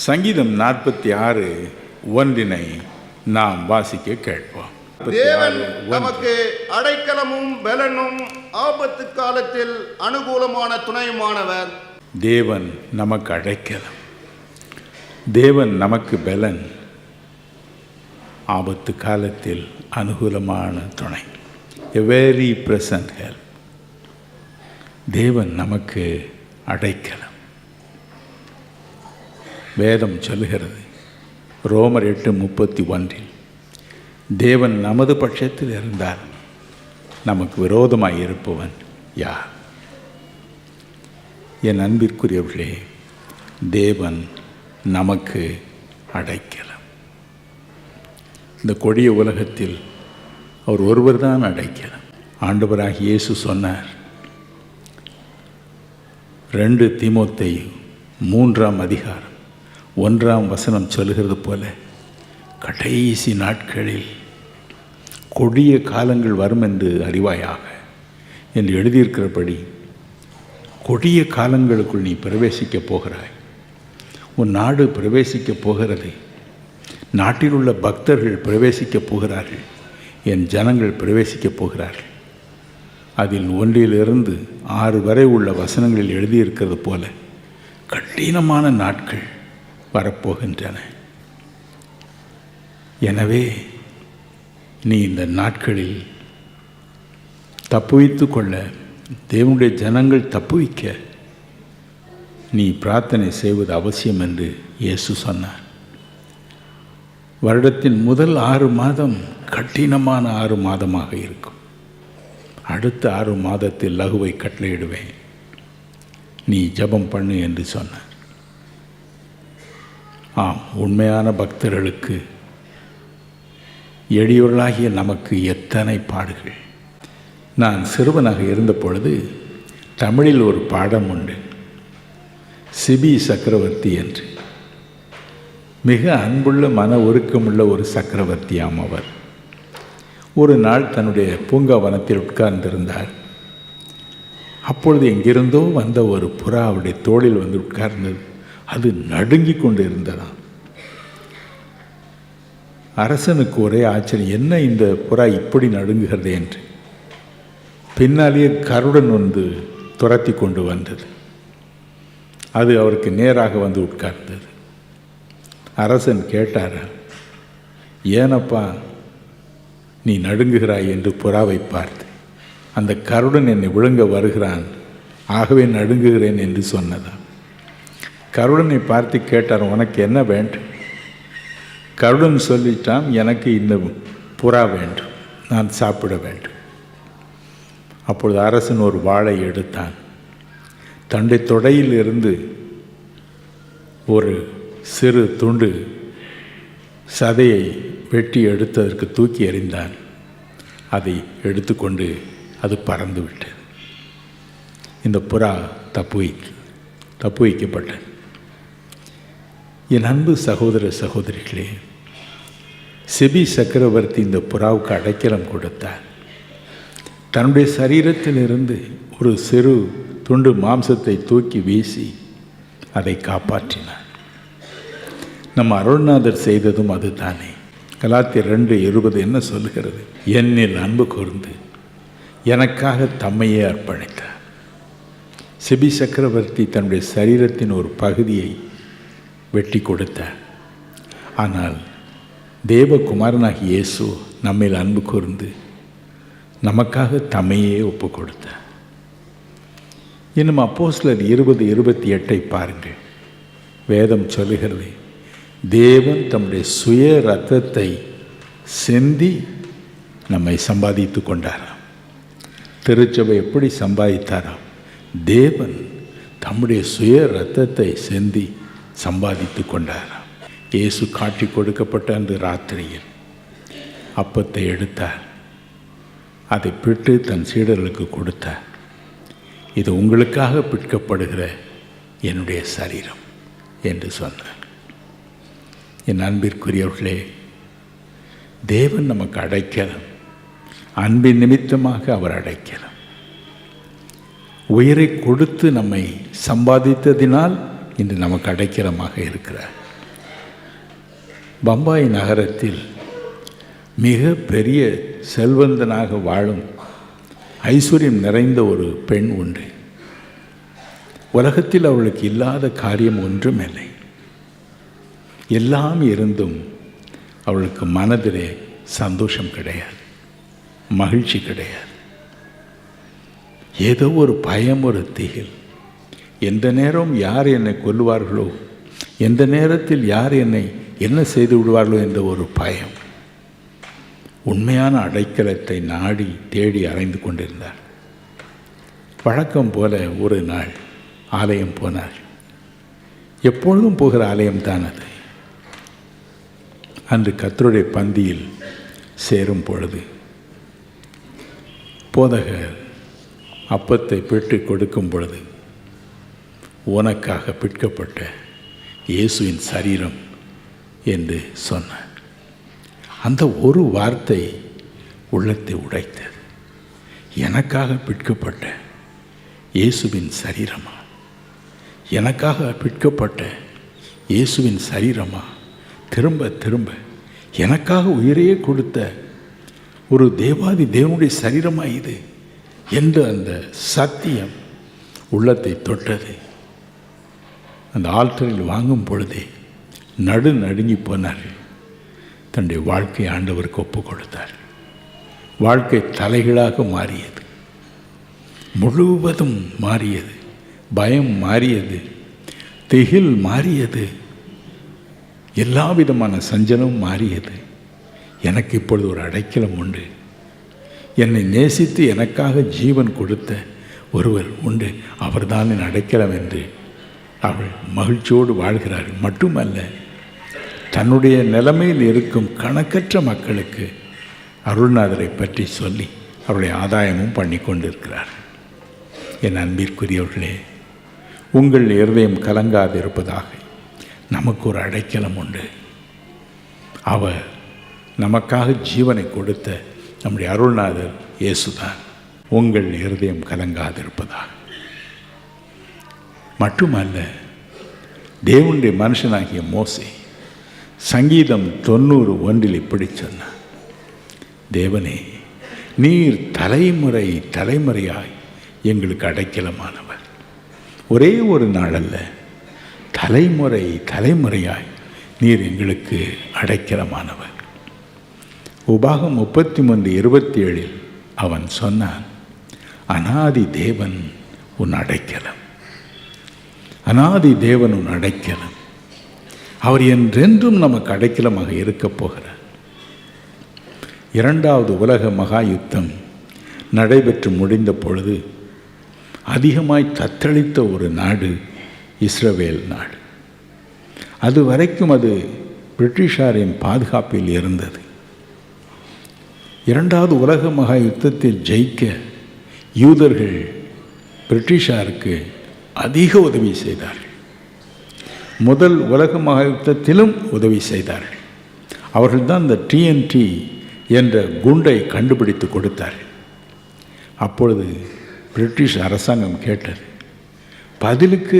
சங்கீதம் 46:1 நாம் வாசிக்க கேட்போம். தேவன் நமக்கு அடைக்கலமும் பலனும் ஆபத்து காலத்தில் அனுகூலமான துணையுமானவர். தேவன் நமக்கு அடைக்கலம், தேவன் நமக்கு பலன், ஆபத்து காலத்தில் அனுகூலமான துணை. A very present help. தேவன் நமக்கு அடைக்கலம். வேதம் சொல்லுகிறது ரோமர் 8:31 தேவன் நமது பட்சத்தில் இருந்தால் நமக்கு விரோதமாய் இருப்பவன் யார்? என் அன்பிற்குரியவர்களே, தேவன் நமக்கு அடைக்கலம். இந்த கொடிய உலகத்தில் அவர் ஒருவர் தான் அடைக்கலம். ஆண்டவராகிய இயேசு சொன்னார், 2 தீமோத்தேயு 3:1 சொல்லுகிறது போல, கடைசி நாட்களில் கொடிய காலங்கள் வரும் என்று அறிவாயாக என்று எழுதியிருக்கிறபடி கொடிய காலங்களுக்குள் நீ பிரவேசிக்கப் போகிறாய். உன் நாடு பிரவேசிக்கப் போகிறது. நாட்டில் உள்ள பக்தர்கள் பிரவேசிக்கப் போகிறார்கள். என் ஜனங்கள் பிரவேசிக்கப் போகிறார்கள். அதில் 1-6 வரை உள்ள வசனங்களில் எழுதியிருக்கிறது போல கடினமான நாட்கள் வரப்போகின்றன. எனவே நீ இந்த நாட்களில் தப்புவித்து கொள்ள, தேவனுடைய ஜனங்கள் தப்புவிக்க நீ பிரார்த்தனை செய்வது அவசியம் என்று இயேசு சொன்னார். வருடத்தின் முதல் 6 மாதம் கடினமான 6 மாதமாக இருக்கும். அடுத்த 6 மாதத்தில் லகுவை கட்டளையிடுவேன், நீ ஜெபம் பண்ணு என்று சொன்னார். ஆம், உண்மையான பக்தர்களுக்கு, எளியவர்களாகிய நமக்கு எத்தனை பாடுகள். நான் சிறுவனாக இருந்த பொழுது தமிழில் ஒரு பாடம் உண்டு, சிபி சக்கரவர்த்தி என்று. மிக அன்புள்ள மன ஒருக்கமுள்ள ஒரு சக்கரவர்த்தியாம் அவர். ஒரு நாள் தன்னுடைய பூங்காவனத்தில் உட்கார்ந்திருந்தார். அப்பொழுது எங்கிருந்தோ வந்த ஒரு புறா அவருடைய தோளில் வந்து உட்கார்ந்தது. அது நடுங்கி கொண்டு இருந்ததாம். அரசனுக்கு ஒரே ஆச்சரியம், என்ன இந்த புறா இப்படி நடுங்குகிறது என்று. பின்னாலேயே கருடன் வந்து துரத்தி கொண்டு வந்தது. அது அவருக்கு நேராக வந்து உட்கார்ந்தது. அரசன் கேட்டார், ஏனப்பா நீ நடுங்குகிறாய் என்று புறாவை பார்த்து. அந்த கருடன் என்னை விழுங்க வருகிறான், ஆகவே நடுங்குகிறேன் என்று சொன்னதான். கருடனை பார்த்து கேட்டார், உனக்கு என்ன வேண்டும்? கருடன் சொல்லிட்டான், எனக்கு இந்த புறா வேண்டும், நான் சாப்பிட வேண்டும். அப்பொழுது அரசன் ஒரு வாளை எடுத்தான். தன்னுடைய தொடையில் இருந்து ஒரு சிறு துண்டு சதையை வெட்டி எடுத்ததற்கு தூக்கி எறிந்தான். அதை எடுத்துக்கொண்டு அது பறந்து விட்டது. இந்த புறா தப்பு வைக்கப்பட்டது. என் அன்பு சகோதர சகோதரிகளே, சிபி சக்கரவர்த்தி இந்த புறாவுக்கு அடைக்கலம் கொடுத்தார். தன்னுடைய சரீரத்திலிருந்து ஒரு சிறு துண்டு மாம்சத்தை தூக்கி வீசி அதை காப்பாற்றினார். நம் அருள்நாதர் செய்ததும் அதுதானே. கலாத்தியர் 2:20 என்ன சொல்லுகிறது? என்னில் அன்பு கூர்ந்து எனக்காக தம்மையே அர்ப்பணித்தார். சிபி சக்கரவர்த்தி தன்னுடைய சரீரத்தின் ஒரு பகுதியை வெட்டி கொடுத்தார். ஆனால் தேவகுமாரனாகிய இயேசு நம்மில் அன்பு கூர்ந்து நமக்காக தம்மையே ஒப்பு கொடுத்தார். இன்னும் அப்போஸ்தலர் 20:28 பாருங்கள். வேதம் சொல்லுகிறது, தேவன் தம்முடைய சுய இரத்தத்தை சிந்தி நம்மை சம்பாதித்து கொண்டாராம். திருச்சபை எப்படி சம்பாதித்தாராம்? தேவன் தம்முடைய சுய இரத்தத்தை சிந்தி சம்பாதித்து கொண்டாராம். இயேசு காட்டி கொடுக்கப்பட்ட அந்த ராத்திரியில் அப்பத்தை எடுத்தார். அதை பிட்டு தன் சீடர்களுக்கு கொடுத்தார். இது உங்களுக்காக பிற்கப்படுகிற என்னுடைய சரீரம் என்று சொன்னார். என் அன்பிற்குரியவர்களே, தேவன் நமக்கு அடைக்கலம். அன்பின் நிமித்தமாக அவர் அடைக்கலம். உயிரை கொடுத்து நம்மை சம்பாதித்ததினால் இன்று நமக்கு அடைக்கலமாக இருக்கிறார். பம்பாய் நகரத்தில் மிக பெரிய செல்வந்தனாக வாழும் ஐஸ்வர்யம் நிறைந்த ஒரு பெண் உண்டு. உலகத்தில் அவளுக்கு இல்லாத காரியம் ஒன்றும் இல்லை. எல்லாம் இருந்தும் அவளுக்கு மனதிலே சந்தோஷம் கிடையாது, மகிழ்ச்சி கிடையாது. ஏதோ ஒரு பயம், ஒரு திகில். எந்த நேரம் யார் என்னை கொல்லுவார்களோ, எந்த நேரத்தில் யார் என்னை என்ன செய்து விடுவார்களோ என்ற ஒரு பயம். உண்மையான அடைக்கலத்தை நாடி தேடி அலைந்து கொண்டிருந்தார். வழக்கம் போல ஒரு நாள் ஆலயம் போனார். எப்பொழுதும் போகிற ஆலயம்தான் அது. அன்று கர்த்தருடைய பந்தியில் சேரும் பொழுது போதகர் அப்பத்தை பிட்டு கொடுக்கும் பொழுது, உனக்காக பிற்கப்பட்ட இயேசுவின் சரீரம் என்று சொன்னார். அந்த ஒரு வார்த்தை உள்ளத்தை உடைத்தது. எனக்காக பிற்கப்பட்ட இயேசுவின் சரீரமா? எனக்காக பிற்கப்பட்ட இயேசுவின் சரீரமா? திரும்ப திரும்ப எனக்காக உயிரையே கொடுத்த ஒரு தேவாதி தேவனுடைய சரீரமா இது என்று அந்த சத்தியம் உள்ளத்தை தொட்டது. அந்த ஆல்டரில் வாங்கும் பொழுதே நடுங்கி போனார்கள். தன்னுடைய வாழ்க்கையை ஆண்டவருக்கு ஒப்பு கொடுத்தார். வாழ்க்கை தலைகளாக மாறியது, முழுவதும் மாறியது. பயம் மாறியது, திகில் மாறியது, எல்லா விதமான சஞ்சலமும் மாறியது. எனக்கு இப்பொழுது ஒரு அடைக்கலம் உண்டு. என்னை நேசித்து எனக்காக ஜீவன் கொடுத்த ஒருவர் உண்டு, அவர்தான் என் அடைக்கலம் என்று அவள் மகிழ்ச்சியோடு வாழ்கிறாள். மட்டுமல்ல, தன்னுடைய நிலைமையில் இருக்கும் கணக்கற்ற மக்களுக்கு அருள்நாதரை பற்றி சொல்லி அவருடைய ஆதாயமும் பண்ணி கொண்டிருக்கிறார். என் அன்பிற்குரியவர்களே, உங்கள் இருதயம் கலங்காதிருப்பதாக. நமக்கு ஒரு அடைக்கலம் உண்டு. அவர் நமக்காக ஜீவனை கொடுத்த நம்முடைய அருள்நாதர் இயேசுதான். உங்கள் இருதயம் கலங்காதிருப்பதாக. மட்டுமல்ல, தேவனுடைய மனுஷனாகிய மோசே சங்கீதம் 90:1 இப்படி சொன்னார், தேவனே, நீர் தலைமுறை தலைமுறையாய் எங்களுக்கு அடைக்கலமானவர். ஒரே ஒரு நாள் அல்ல, தலைமுறை தலைமுறையாய் நீர் எங்களுக்கு அடைக்கலமானவர். உபாகம் 33:27 அவன் சொன்னான், அநாதி தேவன் உன் அடைக்கலம், அநாதி தேவன் உன் அடைக்கலம். அவர் என்றென்றும் நமக்கு அடைக்கலமாக இருக்கப் போகிறார். 2வது உலக மகா யுத்தம் நடைபெற்று முடிந்த பொழுது அதிகமாய் தத்தளித்த ஒரு நாடு இஸ்ரவேல் நாடு. அது வரைக்கும் அது பிரிட்டிஷாரின் பாதுகாப்பில் இருந்தது. 2வது உலக மகா யுத்தத்தில் ஜெயிக்க யூதர்கள் பிரிட்டிஷாருக்கு அதிக உதவி செய்தார்கள். முதல் உலக மகா யுத்தத்திலும் உதவி செய்தார்கள். அவர்கள்தான் இந்த TNT என்ற குண்டை கண்டுபிடித்து கொடுத்தார்கள். அப்பொழுது பிரிட்டிஷ் அரசாங்கம் கேட்டது, பதிலுக்கு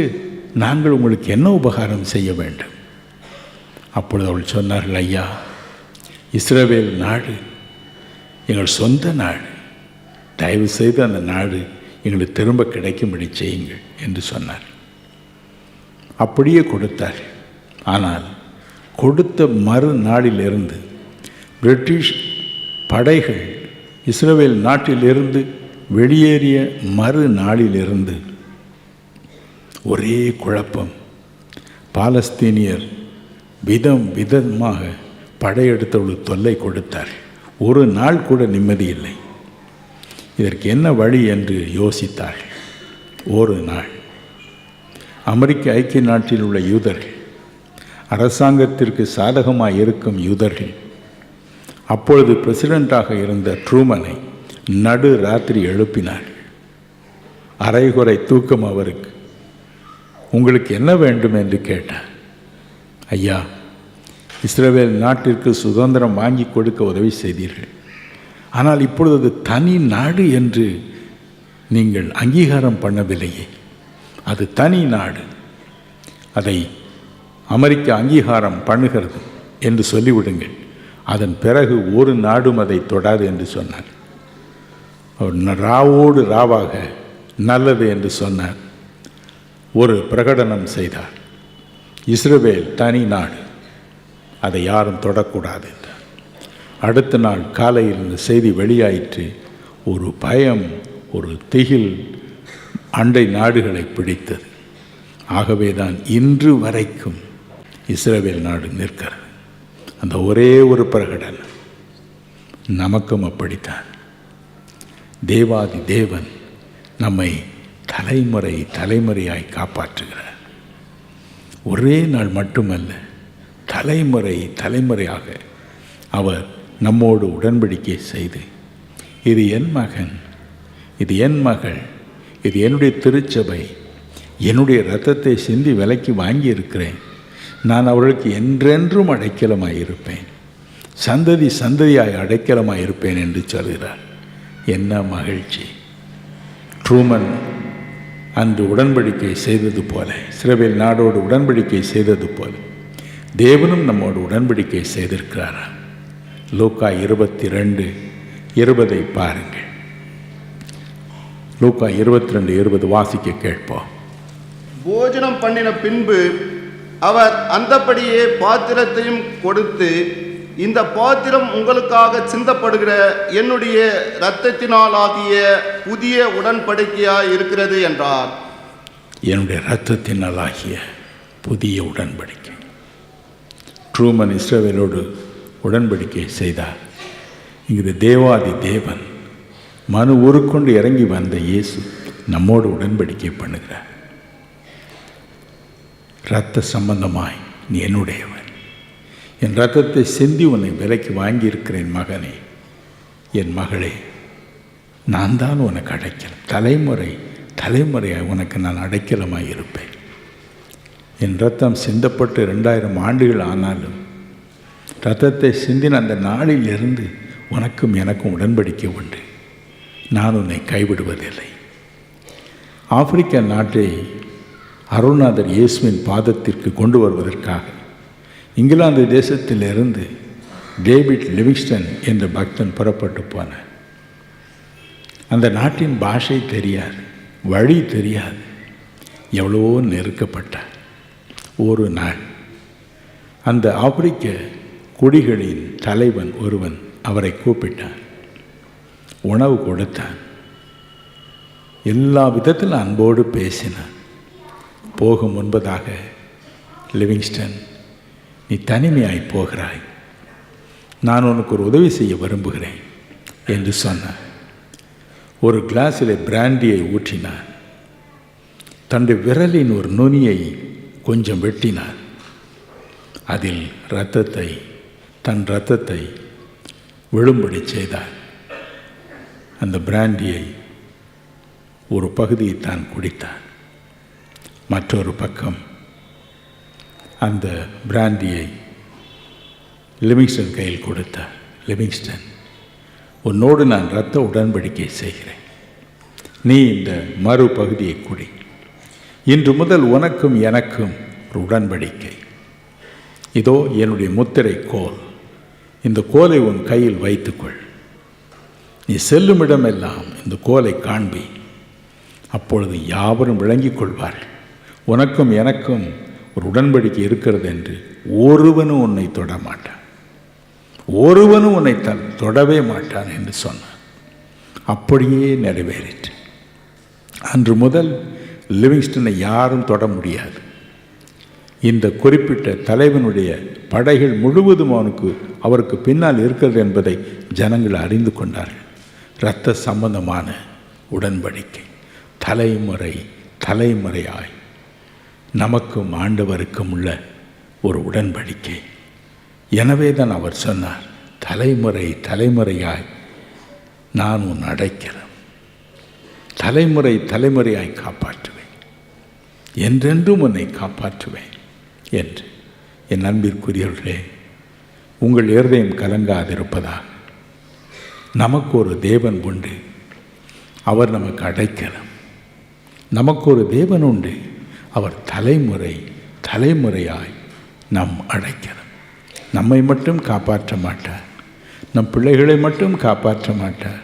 நாங்கள் உங்களுக்கு என்ன உபகாரம் செய்ய வேண்டும்? அப்பொழுது அவள் சொன்னார்கள், ஐயா, இஸ்ரவேல் நாடு எங்கள் சொந்த நாடு, தயவு செய்து அந்த நாடு எங்களுக்கு திரும்ப கிடைக்கும்படி செய்யுங்கள் என்று சொன்னார். அப்படியே கொடுத்தார். ஆனால் கொடுத்த மறுநாளிலிருந்து பிரிட்டிஷ் படைகள் இஸ்ரவேல் நாட்டிலிருந்து வெளியேறிய மறுநாளிலிருந்து ஒரே குழப்பம். பாலஸ்தீனியர் விதமாக படையெடுத்தவர்களுக்கு தொல்லை கொடுத்தார். ஒரு நாள் கூட நிம்மதி இல்லை. இதற்கு என்ன வழி என்று யோசித்தார்கள். ஒரு நாள் அமெரிக்க ஐக்கிய நாட்டில் உள்ள யூதர்கள், அரசாங்கத்திற்கு சாதகமாக இருக்கும் யூதர்கள், அப்பொழுது பிரசிடெண்ட்டாக இருந்த ட்ரூமனை நடு ராத்திரி எழுப்பினார்கள். அரைகுறை தூக்கம் அவருக்கு. உங்களுக்கு என்ன வேண்டும் என்று கேட்டார். ஐயா, இஸ்ரவேல் நாட்டிற்கு சுதந்திரம் வாங்கி கொடுக்க உதவி செய்தீர்கள். ஆனால் இப்பொழுது அது தனி நாடு என்று நீங்கள் அங்கீகாரம் பண்ணவில்லையே. அது தனி நாடு. அதை அமெரிக்கா அங்கீகாரம் பண்ணுகிறது என்று சொல்லிவிடுங்கள், அதன் பிறகு ஒரு நாடும் அதை தொடாது என்று சொன்னார். அவர் ராவோடு ராவாக நல்லது என்று சொன்னார். ஒரு பிரகடனம் செய்தார், இஸ்ரவேல் தனி நாடு, அதை யாரும் தொடக்கூடாது என்றார். அடுத்த நாள் காலையில் இந்த செய்தி வெளியாயிற்று. ஒரு பயம், ஒரு திகில் அண்டை நாடுகளை பிடித்தது. ஆகவே தான் இன்று வரைக்கும் இஸ்ரவேல் நாடு நிற்கிறது. அந்த ஒரே ஒரு பிரகடனம் நமக்கும் அப்படித்தான். தேவாதி தேவன் நம்மை தலைமுறை தலைமுறையாய் காப்பாற்றுகிறார். ஒரே நாள் மட்டுமல்ல, தலைமுறை தலைமுறையாக அவர் நம்மோடு உடன்படிக்கை செய்து, இது என் மகன், இது என் மகள், இது என்னுடைய திருச்சபை, என்னுடைய இரத்தத்தை சிந்தி விலைக்கு வாங்கி இருக்கிறேன், நான் அவர்களுக்கு என்றென்றும் அடைக்கலமாய் இருப்பேன், சந்ததி சந்ததியாய் அடைக்கலமாய் இருப்பேன் என்று சொல்கிறார். என்ன மகிழ்ச்சி! ட்ரூமன் அன்று உடன்படிக்கை செய்தது போல, இஸ்ரவேல் நாடோடு உடன்படிக்கை செய்தது போல தேவனும் நம்மோடு உடன்படிக்கை செய்திருக்கிறாரா? லூக்கா 22:20 பாருங்கள். லூக்கா 22:20 வாசிக்க கேட்போம். போஜனம் பண்ணின பின்பு அவர் அந்தபடியே பாத்திரத்தையும் கொடுத்து, இந்த பாத்திரம் உங்களுக்காக சிந்தப்படுகிற என்னுடைய இரத்தத்தினாலாகிய புதிய உடன்படிக்கையாய் இருக்கிறது என்றார். என்னுடைய இரத்தத்தினாலாகிய புதிய உடன்படிக்கை. ட்ரூமன் இஸ்ரவேலோடு உடன்படிக்கை செய்தார். இங்கு தேவாதி தேவன் மனு உருக்கொண்டு இறங்கி வந்த இயேசு நம்மோடு உடன்படிக்கை பண்ணுகிறார். இரத்த சம்பந்தமாய் நீ என்னுடையவன், என் இரத்தத்தை சிந்தி உன்னை விலைக்கு வாங்கியிருக்கிறேன் மகனே, என் மகளே, நான் தான் உனக்கு அடைக்கலம், தலைமுறை தலைமுறையாக உனக்கு நான் அடைக்கலமாய் இருப்பேன். என் இரத்தம் சிந்தப்பட்டு 2000 ஆண்டுகள் ஆனாலும் இரத்தத்தை சிந்தின அந்த நாளில் இருந்து உனக்கும் எனக்கும் உடன்படிக்கை உண்டு. நான் உன்னை கைவிடுவதில்லை. ஆப்பிரிக்க நாட்டை அருள்நாதர் இயேசுவின் பாதத்திற்கு கொண்டு வருவதற்காக இங்கிலாந்து தேசத்திலிருந்து டேவிட் லிவிங்ஸ்டன் என்ற பக்தன் புறப்பட்டு போனார். அந்த நாட்டின் பாஷை தெரியாது, வழி தெரியாது, எவ்வளவோ நெருக்கப்பட்டார். ஒரு நாள் அந்த ஆப்பிரிக்க குடிகளின் தலைவன் ஒருவன் அவரை கூப்பிட்டான், உணவு கொடுத்தான், எல்லா விதத்தில் அன்போடு பேசினான். போகும் முன்பதாக, லிவிங்ஸ்டன், நீ தனிமையாய் போகிறாய், நான் உனக்கு ஒரு உதவி செய்ய விரும்புகிறேன் என்று சொன்னான். ஒரு கிளாஸில் பிராண்டியை ஊற்றினான். தன்னுடைய விரலின் ஒரு நுனியை கொஞ்சம் வெட்டினான். அதில் தன் இரத்தத்தை விழும்படி செய்தார். அந்த பிராண்டியை ஒரு பகுதியை தான் குடித்தான். மற்றொரு பக்கம் அந்த பிராண்டியை லிவிங்ஸ்டன் கையில் கொடுத்தார். லிவிங்ஸ்டன், உன்னோடு நான் இரத்த உடன்படிக்கை செய்கிறேன், நீ இந்த மறுபகுதியை குடி. இன்று முதல் உனக்கும் எனக்கும் ஒரு உடன்படிக்கை. இதோ என்னுடைய முத்திரை கோல், இந்த கோலை உன் கையில் வைத்துக்கொள், நீ செல்லும் இடமெல்லாம் இந்த கோலை காண்பி, அப்பொழுது யாவரும் விளங்கிக் கொள்வார்கள் உனக்கும் எனக்கும் ஒரு உடன்படிக்கை இருக்கிறது என்று. ஒருவனும் உன்னை தொட மாட்டான், ஒருவனும் உன்னை தொடவே மாட்டான் என்று சொன்னான். அப்படியே நிறைவேறிற்று. அன்று முதல் லிவிங்ஸ்டனை யாரும் தொட முடியாது. இந்த குறிப்பிட்ட தலைவனுடைய படைகள் முழுவதும் அவருக்கு பின்னால் இருக்கிறது என்பதை ஜனங்கள் அறிந்து கொண்டார்கள். இரத்த சம்பந்தமான உடன்படிக்கை, தலைமுறை தலைமுறையாய் நமக்கும் ஆண்டவருக்கும் உள்ள ஒரு உடன்படிக்கை. எனவே தான் அவர் சொன்னார், தலைமுறை தலைமுறையாய் நான் உன் அடைக்கிறேன், தலைமுறை தலைமுறையாய் காப்பாற்றுவேன், என்றென்றும் உன்னை காப்பாற்றுவேன் என்று. என் அன்பிற்குரியவர்களே, உங்கள் இருதயம் கலங்காதிருப்பதாக. நமக்கு ஒரு தேவன் உண்டு, அவர் நமக்கு அடைக்கலம். நமக்கு ஒரு தேவன் உண்டு, அவர் தலைமுறை தலைமுறையாய் நம் அடைக்கலம். நம்மை மட்டும் காப்பாற்ற மாட்டார், நம் பிள்ளைகளை மட்டும் காப்பாற்ற மாட்டார்,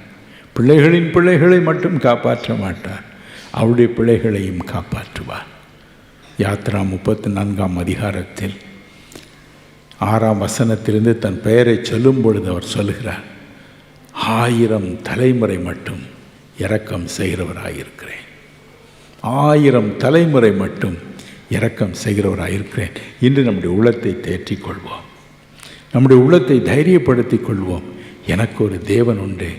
பிள்ளைகளின் பிள்ளைகளை மட்டும் காப்பாற்ற மாட்டார், அவருடைய பிள்ளைகளையும் காப்பாற்றுவார். யாத்ரா 34ஆம் அதிகாரத்தில் 6ஆம் வசனத்திலிருந்து தன் பெயரை சொல்லும் பொழுது அவர் சொல்லுகிறார், 1000 தலைமுறை மட்டும் இரக்கம் செய்கிறவராயிருக்கிறேன், 1000 தலைமுறை மட்டும் இரக்கம் செய்கிறவராயிருக்கிறேன். இன்று நம்முடைய உள்ளத்தை தேற்றிக் கொள்வோம், நம்முடைய உள்ளத்தை தைரியப்படுத்திக் கொள்வோம். எனக்கு ஒரு தேவன் உண்டு,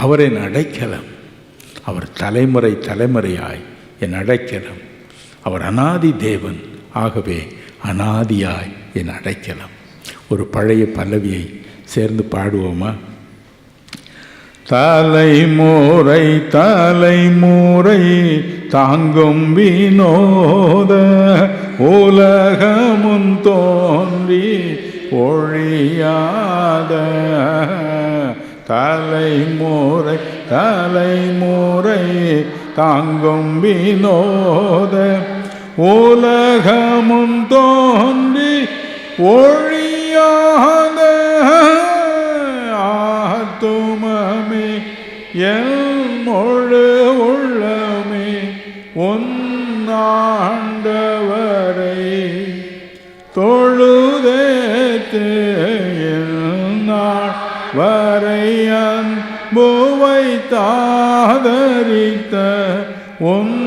அவர் என் அடைக்கலம், அவர் தலைமுறை தலைமுறையாய் என் அடைக்கலம், அவர் அநாதி தேவன், ஆகவே அநாதியாய் என் அடைக்கலம். ஒரு பழைய பல்லவியை சேர்ந்து பாடுவோமா? தலைமுறை தலைமுறை தாங்கும் வினோத உலகமும் தோன்றி ஒழியாத, தலைமுறை தலைமுறை தாங்கும் வினோத உலகமும் தோன்றி ஒழியாத, ஆத்துமமே என் முழு உள்ளமே உன்னாண்டவரை தொழுதேத்து நாள் வரை அன்புவை தாதரித்த உன்னாண்டவரை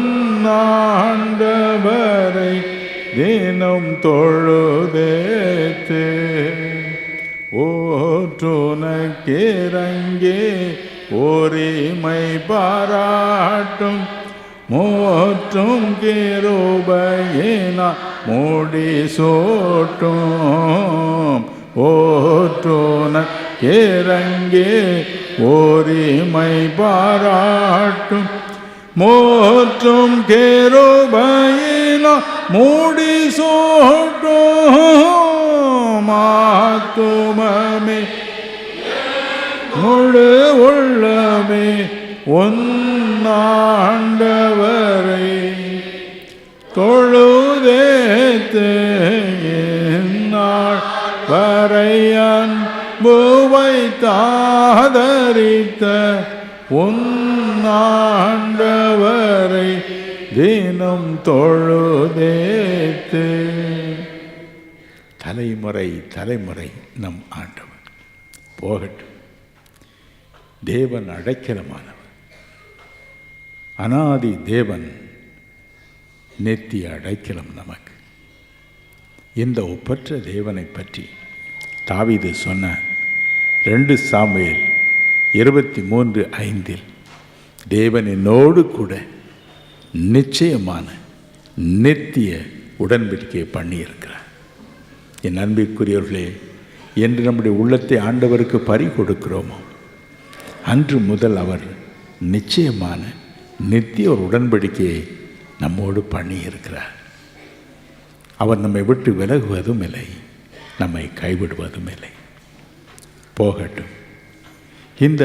தினம் தொழுதேத்து, ஓற்றுனக்கிறங்கே ஓரிமை பாராட்டும் மோற்றும் கிருபையினா மூடி சோட்டும், ஓற்றுனக்கிறங்கே ஓரிமை பாராட்டும் மோற்றும் கிருபையினா மூடி சோட்டும், ஆத்துமமே முழு உள்ளமே உன்னாண்டவரை தொழுதேத்து நாள் வரை அன்புவை தாதரித்த உன்னாண்டவரை தினம் தொழுதேத்து. தலைமுறை தலைமுறை நம் ஆண்டவர் போகட்டும். தேவன் அடைக்கலமானவர், அநாதி தேவன், நித்திய அடைக்கலம் நமக்கு. இந்த ஒப்பற்ற தேவனை பற்றி தாவீது சொன்ன 2 சாமுவேல் 23:5 தேவன் என்னோடு கூட நிச்சயமான நித்திய உடன்படிக்கையை பண்ணியிருக்கிறார். என் அன்பிற்குரியவர்களே, என்று நம்முடைய உள்ளத்தை ஆண்டவருக்கு பறி கொடுக்கிறோமோ அன்று முதல் அவர் நிச்சயமான நித்திய ஒரு உடன்படிக்கையை நம்மோடு பண்ணியிருக்கிறார். அவர் நம்மை விட்டு விலகுவதும் இல்லை, நம்மை கைவிடுவதும் இல்லை. போகட்டும். இந்த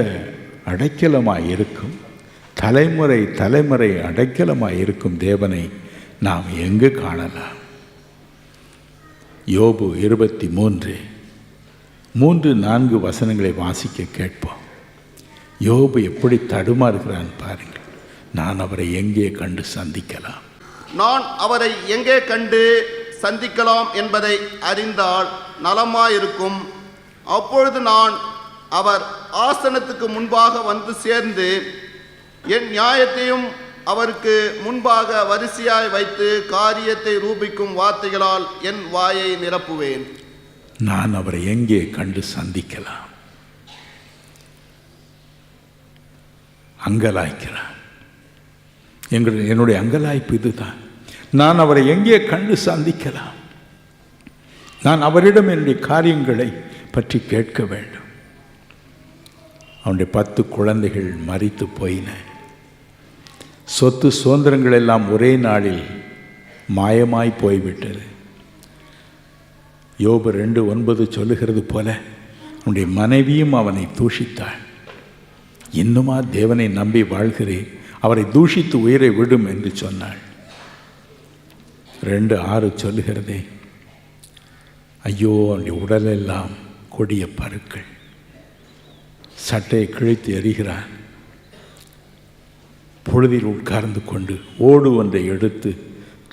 அடைக்கலமாய் இருக்கும், தலைமுறை தலைமுறை அடைக்கலமாய் இருக்கும் தேவனை நாம் எங்கு காணலாம்? யோபு 23:3-4 வசனங்களை வாசிக்க கேட்போம். யோபு எப்படி தடுமாறுகிறான் பாருங்கள். நான் அவரை எங்கே கண்டு சந்திக்கலாம்? நான் அவரை எங்கே கண்டு சந்திக்கலாம் என்பதை அறிந்தால் நலமாயிருக்கும். அப்பொழுது நான் அவர் ஆசனத்துக்கு முன்பாக வந்து சேர்ந்து என் நியாயத்தையும் அவருக்கு முன்பாக வரிசையாய் வைத்து காரியத்தை ரூபிக்கும் வார்த்தைகளால் என் வாயை நிரப்புவேன். நான் அவரை எங்கே கண்டு சந்திக்கலாம்? அங்கலாய்க்கிறான். என்னுடைய அங்கலாய்ப்பு இதுதான். நான் அவரை எங்கே கண்டு சந்திக்கலாம்? நான் அவரிடம் என்னுடைய காரியங்களை பற்றி கேட்க வேண்டும். அவனுடைய 10 குழந்தைகள் மரித்து போயின. சொத்து சுதந்திரங்கள் எல்லாம் ஒரே நாளில் மாயமாய் போய்விட்டது. யோபு 2:9 சொல்லுகிறது போல அவனுடைய மனைவியும் அவனை தூஷித்தாள். இன்னுமா தேவனை நம்பி வாழ்கிறேன், அவரை தூஷித்து உயிரை விடும் என்று சொன்னாள். 2:6 சொல்லுகிறதே, ஐயோ அவனுடைய உடலெல்லாம் கொடிய பருக்கள். சட்டையை கிழித்து எறிகிறான். பொழுதில் உட்கார்ந்து கொண்டு ஓடு ஒன்றை எடுத்து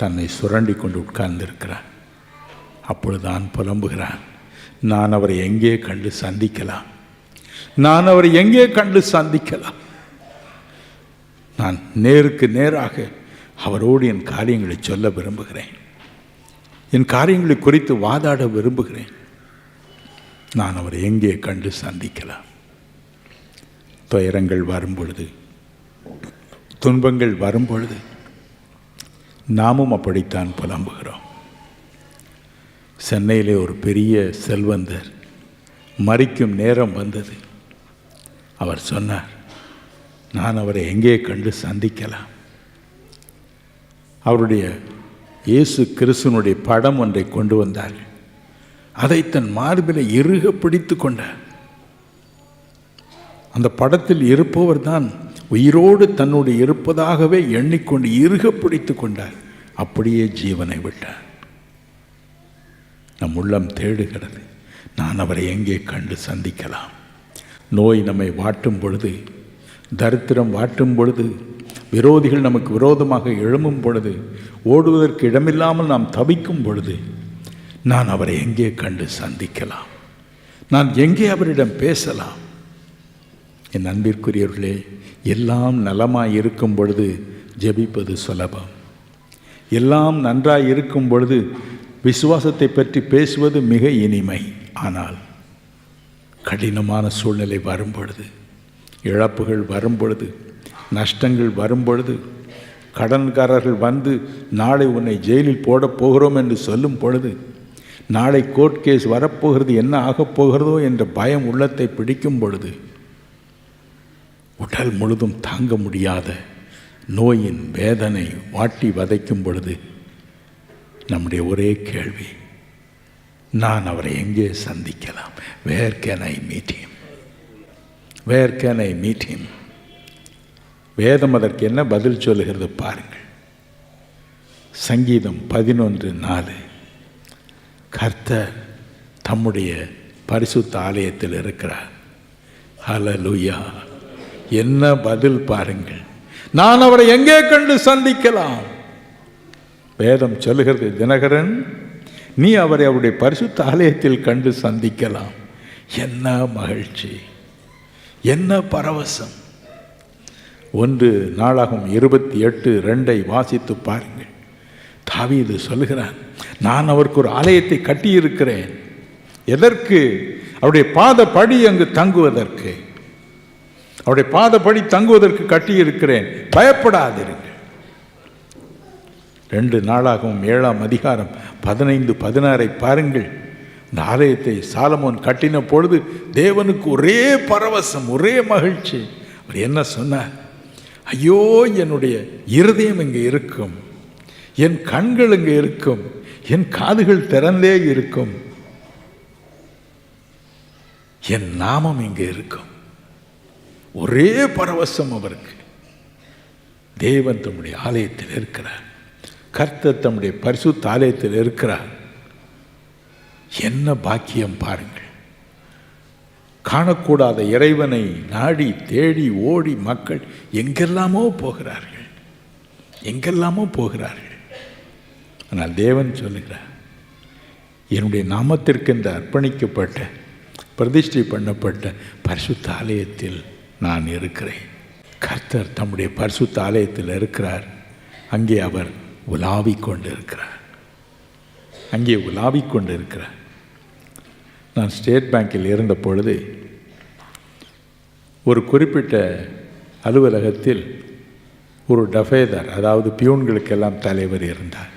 தன்னை சுரண்டி கொண்டு உட்கார்ந்திருக்கிறான். அப்பொழுதுதான் புலம்புகிறான், நான் அவரை எங்கே கண்டு சந்திக்கலாம், நான் அவரை எங்கே கண்டு சந்திக்கலாம். நான் நேருக்கு நேராக அவரோடு என் காரியங்களை சொல்ல விரும்புகிறேன், என் காரியங்களை குறித்து வாதாட விரும்புகிறேன். நான் அவரை எங்கே கண்டு சந்திக்கலாம். துயரங்கள் வரும்பொழுது, துன்பங்கள் வரும்பொழுது நாமும் அப்படித்தான் புலம்புகிறோம். சென்னையிலே ஒரு பெரிய செல்வந்தர் மரிக்கும் நேரம் வந்தது. அவர் சொன்னார், நான் அவரை எங்கே கண்டு சந்திக்கலாம். அவருடைய இயேசு கிறிஸ்துவனுடைய படம் ஒன்றை கொண்டு வந்தார்கள். அதை தன் மார்பில் இறுக பிடித்து கொண்டார். அந்த படத்தில் இருப்பவர் தான் உயிரோடு தன்னுடைய இருப்பதாகவே எண்ணிக்கொண்டு இறுக பிடித்து கொண்டார். அப்படியே ஜீவனை விட்டார். நம் உள்ளம் தேடுகிறது, நான் அவரை எங்கே கண்டு சந்திக்கலாம். நோய் நம்மை வாட்டும் பொழுது, தரித்திரம் வாட்டும் பொழுது, விரோதிகள் நமக்கு விரோதமாக எழும்பும் பொழுது, ஓடுவதற்கு இடமில்லாமல் நாம் தவிக்கும் பொழுது, நான் அவரை எங்கே கண்டு சந்திக்கலாம், நான் எங்கே அவரிடம் பேசலாம். என் அன்பிற்குரியவர்களே, எல்லாம் நலமாய் இருக்கும் பொழுது ஜெபிப்பது சுலபம். எல்லாம் நன்றாய் இருக்கும் பொழுது விசுவாசத்தை பற்றி பேசுவது மிக இனிமை. ஆனால் கடினமான சூழ்நிலை வரும் பொழுது, இழப்புகள் வரும் பொழுது, நஷ்டங்கள் வரும் பொழுது, கடன்காரர்கள் வந்து நாளை உன்னை ஜெயிலில் போடப் போகிறோம் என்று சொல்லும் பொழுது, நாளை கோர்ட் கேஸ் வரப்போகிறது, என்ன ஆகப் போகிறதோ என்ற பயம் உள்ளத்தை பிடிக்கும் பொழுது, உடல் முழுதும் தாங்க முடியாத நோயின் வேதனை வாட்டி வதைக்கும் பொழுது, நம்முடைய ஒரே கேள்வி, நான் அவரை எங்கே சந்திக்கலாம்? Where can I meet him? Where can I meet him? வேதம் அதற்கு என்ன பதில் சொல்லுகிறது பாருங்கள். சங்கீதம் 11:4, கர்த்தர் தம்முடைய பரிசுத்த ஆலயத்தில் இருக்கிறார். ஹல்லேலூயா! என்ன பதில் பாருங்கள். நான் அவரை எங்கே கண்டு சந்திக்கலாம்? வேதம் சொல்லுகிறது, தினகரன், நீ அவரை அவருடைய பரிசுத்த ஆலயத்தில் கண்டு சந்திக்கலாம். என்ன மகிழ்ச்சி, என்ன பரவசம். 1 நாளாகும் 28:2 வாசித்து பாருங்கள். தாவீது சொல்லுகிறான், நான் அவருக்கு ஒரு ஆலயத்தை கட்டியிருக்கிறேன். எதற்கு? அவருடைய பாதப்படி அங்கு தங்குவதற்கு, அவருடைய பாதப்படி தங்குவதற்கு கட்டியிருக்கிறேன், பயப்படாதிருங்கள். 2 நாளாகவும் 7ஆம் அதிகாரம் 15-16 பாருங்கள். இந்த ஆலயத்தை சாலமோன் கட்டின பொழுது தேவனுக்கு ஒரே பரவசம், ஒரே மகிழ்ச்சி. அவர் என்ன சொன்னார்? ஐயோ, என்னுடைய இருதயம் இங்கே இருக்கும், என் கண்கள் இங்கே இருக்கும், என் காதுகள் திறந்தே இருக்கும், என் நாமம் இங்கே இருக்கும். ஒரே பரவசம் அவருக்கு. தேவன் தம்முடைய ஆலயத்தில் இருக்கிறார், கர்த்தர் தம்முடைய பரிசுத்த ஆலயத்தில் இருக்கிறார். என்ன பாக்கியம் பாருங்கள். காணக்கூடாத இறைவனை நாடி தேடி ஓடி மக்கள் எங்கெல்லாமோ போகிறார்கள், எங்கெல்லாமோ போகிறார்கள். ஆனால் தேவன் சொல்லுகிறார், என்னுடைய நாமத்திற்கென்று அர்ப்பணிக்கப்பட்ட, பிரதிஷ்டை பண்ணப்பட்ட பரிசுத்த ஆலயத்தில் நான் இருக்கிறேன். கர்த்தர் தம்முடைய பரிசுத்த ஆலயத்தில் இருக்கிறார். அங்கே அவர் உலாவிக் கொண்டு இருக்கிறார், அங்கே உலாவிக் கொண்டு இருக்கிறார். நான் ஸ்டேட் பேங்கில் இருந்த பொழுது ஒரு குறிப்பிட்ட அலுவலகத்தில் ஒரு டஃபேதர், அதாவது பியூன்களுக்கெல்லாம் தலைவர் இருந்தார்.